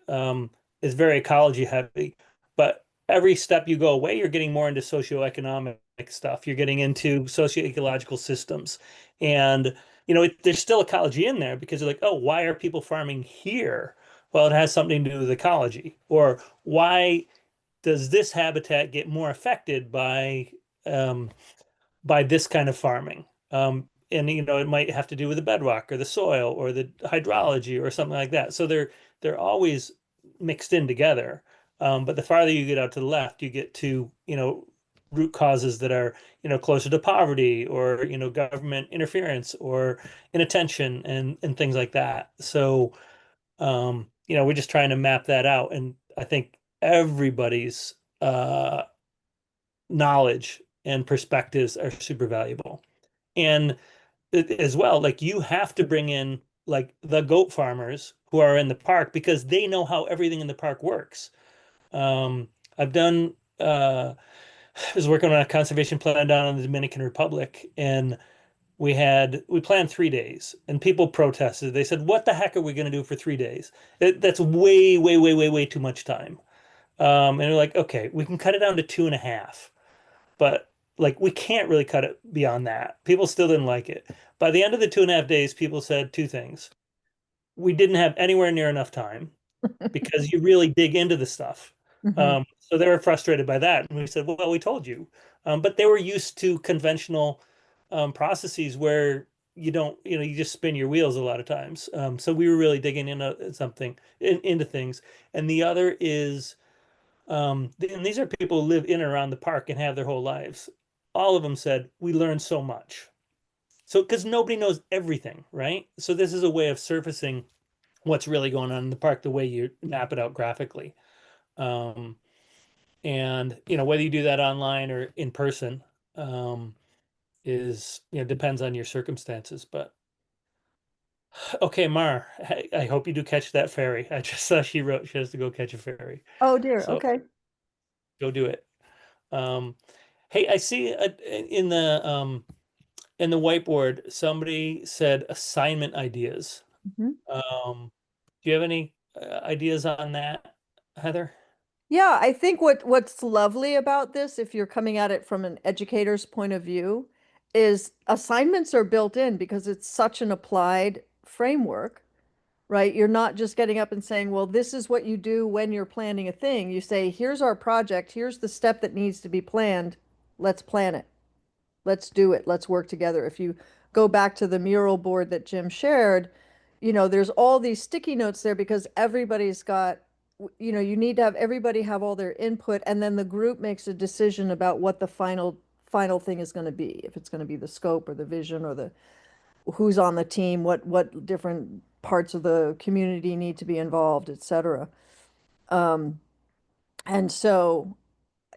is very ecology heavy. But every step you go away, you're getting more into socioeconomic stuff. You're getting into socio-ecological systems. And, there's still ecology in there because you're like, oh, why are people farming here? Well, it has something to do with ecology. Or why does this habitat get more affected by this kind of farming? And it might have to do with the bedrock or the soil or the hydrology or something like that. So they're always mixed in together. But the farther you get out to the left, you get to root causes that are closer to poverty or government interference or inattention and things like that. So we're just trying to map that out, and I think everybody's knowledge and perspectives are super valuable. And as well, like you have to bring in like the goat farmers who are in the park because they know how everything in the park works. I've done I was working on a conservation plan down in the Dominican Republic, and we planned 3 days, and people protested. They said, "What the heck are we going to do for 3 days? That's way, way, way, way, way too much time." And we're like, "Okay, we can cut it down to 2.5, but like we can't really cut it beyond that." People still didn't like it. By the end of the 2.5 days, people said two things: we didn't have anywhere near enough time because you really dig into the stuff. So they were frustrated by that. And we said, well, we told you. But they were used to conventional processes where you don't, you just spin your wheels a lot of times. So we were really digging into into things. And the other is And these are people who live in and around the park and have their whole lives. All of them said, we learned so much. So, because nobody knows everything, right? So this is a way of surfacing what's really going on in the park, the way you map it out graphically. And, whether you do that online or in person, is, depends on your circumstances. But okay, Mar, I hope you do catch that ferry. I just saw she wrote she has to go catch a ferry. Oh dear, So okay. go do it. Hey, I see in the whiteboard somebody said assignment ideas. Mhm. Do you have any ideas on that, Heather? Yeah, I think what's lovely about this, if you're coming at it from an educator's point of view, is assignments are built in because it's such an applied framework, right? You're not just getting up and saying, well, this is what you do when you're planning a thing. You say, here's our project, here's the step that needs to be planned. Let's plan it. Let's do it. Let's work together. If you go back to the mural board that Jim shared, there's all these sticky notes there because everybody's got, you need to have everybody have all their input, and then the group makes a decision about what the final thing is going to be. If it's going to be the scope or the vision or the who's on the team, what different parts of the community need to be involved, etc. And so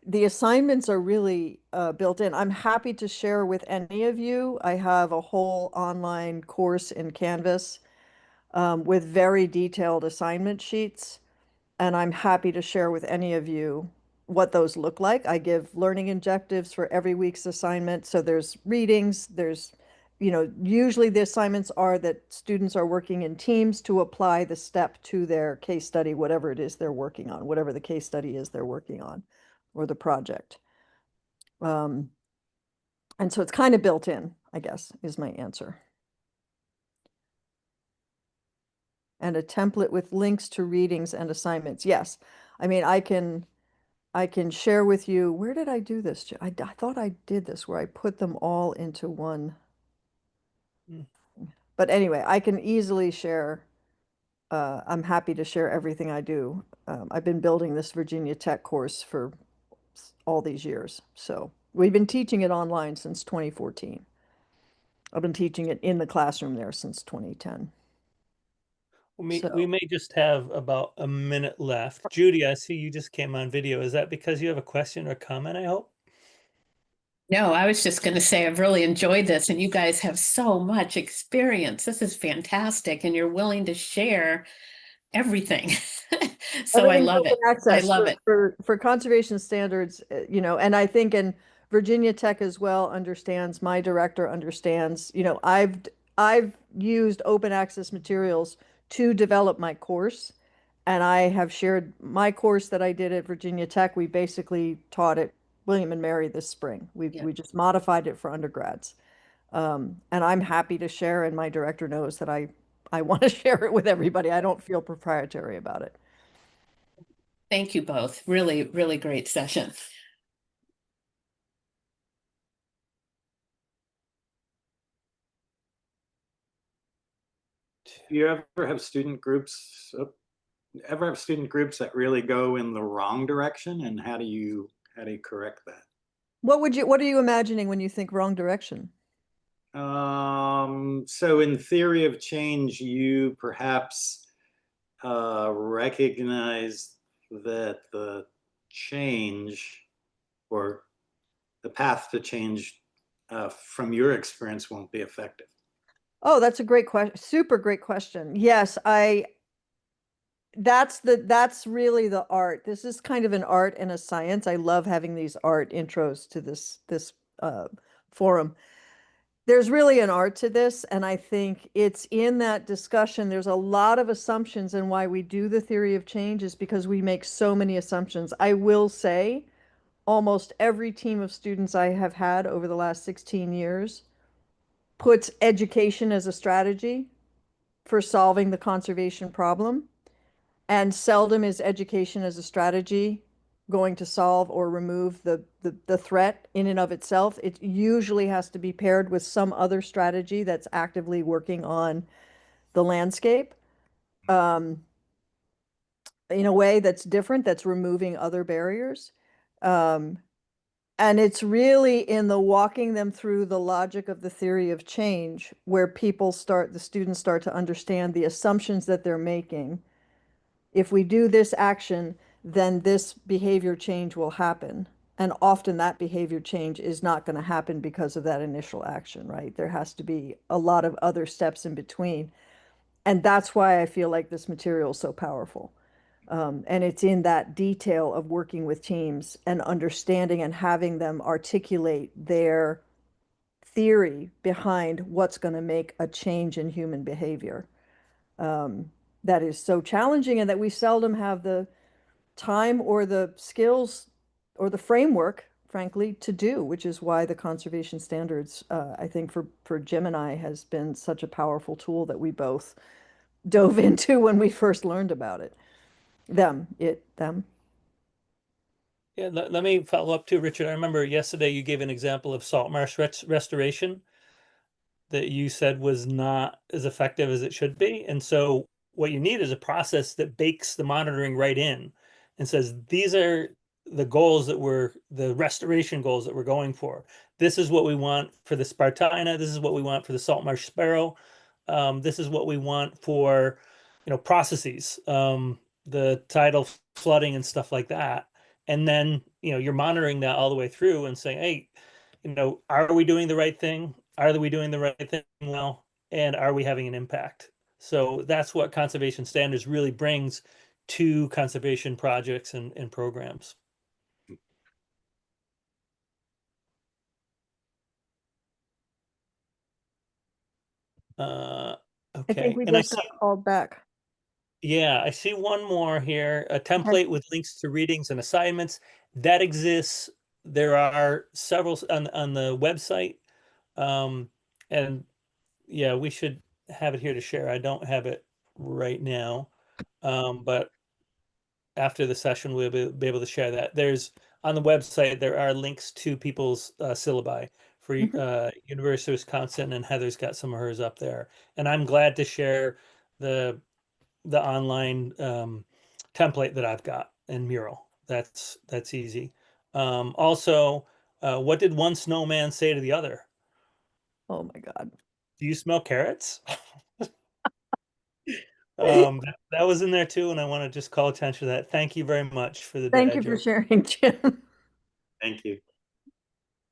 the assignments are really built in. I'm happy to share with any of you. I have a whole online course in Canvas with very detailed assignment sheets, and I'm happy to share with any of you what those look like. I give learning objectives for every week's assignment. So there's readings, usually the assignments are that students are working in teams to apply the step to their case study, whatever it is they're working on, whatever the case study is they're working on, or the project. And so it's kind of built in, I guess, is my answer. And a template with links to readings and assignments. Yes. I mean, I can share with you, where did I do this? I thought I did this where I put them all into one. But anyway, I can easily share. I'm happy to share everything I do. I've been building this Virginia Tech course for all these years. So we've been teaching it online since 2014. I've been teaching it in the classroom there since 2010. We may just have about a minute left. Judy, I see you just came on video. Is that because you have a question or comment, I hope? No, I was just going to say I've really enjoyed this, and you guys have so much experience. This is fantastic, and you're willing to share everything. So I Everything's love it. open access I love it. for conservation standards, and I think in Virginia Tech as well understands, my director understands, I've used open access materials to develop my course, and I have shared my course that I did at Virginia Tech. We basically taught at William and Mary this spring. We just modified it for undergrads. And I'm happy to share, and my director knows that I want to share it with everybody. I don't feel proprietary about it. Thank you both. Really, really great session. Do you ever have student groups that really go in the wrong direction, and how do you correct that? What are you imagining when you think wrong direction? So in theory of change, you perhaps recognize that the change or the path to change from your experience won't be effective. Oh, that's a great question. Super great question. Yes, that's really the art. This is kind of an art and a science. I love having these art intros to this forum. There's really an art to this, and I think it's in that discussion. There's a lot of assumptions, and why we do the theory of change is because we make so many assumptions. I will say almost every team of students I have had over the last 16 years puts education as a strategy for solving the conservation problem, and seldom is education as a strategy going to solve or remove the threat in and of itself. It usually has to be paired with some other strategy that's actively working on the landscape. in a way that's different, that's removing other barriers. And it's really in the walking them through the logic of the theory of change where the students start to understand the assumptions that they're making. If we do this action, then this behavior change will happen. And often that behavior change is not going to happen because of that initial action, right? There has to be a lot of other steps in between. And that's why I feel like this material is so powerful. And it's in that detail of working with teams and understanding and having them articulate their theory behind what's going to make a change in human behavior. That is so challenging and that we seldom have the time or the skills or the framework, frankly, to do, which is why the conservation standards, I think for Jim and I has been such a powerful tool that we both dove into when we first learned about it. Them. Yeah, let me follow up too, Richard. I remember yesterday you gave an example of salt marsh restoration that you said was not as effective as it should be. And so what you need is a process that bakes the monitoring right in and says, these are the goals the restoration goals that we're going for. This is what we want for the Spartina. This is what we want for the salt marsh sparrow. This is what we want for, processes, the tidal flooding and stuff like that. And then, you're monitoring that all the way through and saying, hey, are we doing the right thing? Are we doing the right thing well? And are we having an impact? So that's what conservation standards really brings to conservation projects and programs. I Okay. think we And I just see, got called back. yeah, I see one more here, a template with links to readings and assignments that exists. There are several on the website. And yeah, we should have it here to share. I don't have it right now. But after the session, we'll be able to share that. There's on the website, there are links to people's syllabi for University of Wisconsin, and Heather's got some of hers up there. And I'm glad to share the online template that I've got in Mural. That's easy. Also, what did one snowman say to the other? Oh my God. Do you smell carrots? That was in there too, and I want to just call attention to that. Thank you very much for the Thank dad you for joke. sharing, Jim. Thank you.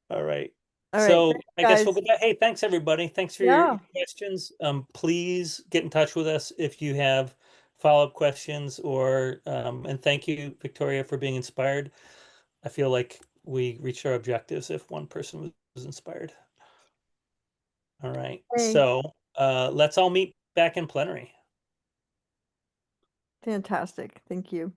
All right. All right, So thanks, I guess we'll guys. go back. Hey, thanks everybody. Thanks for Yeah. your questions. Please get in touch with us if you have follow-up questions and thank you, Victoria, for being inspired. I feel like we reached our objectives if one person was inspired. All right. Hey. So let's all meet back in plenary. Fantastic. Thank you.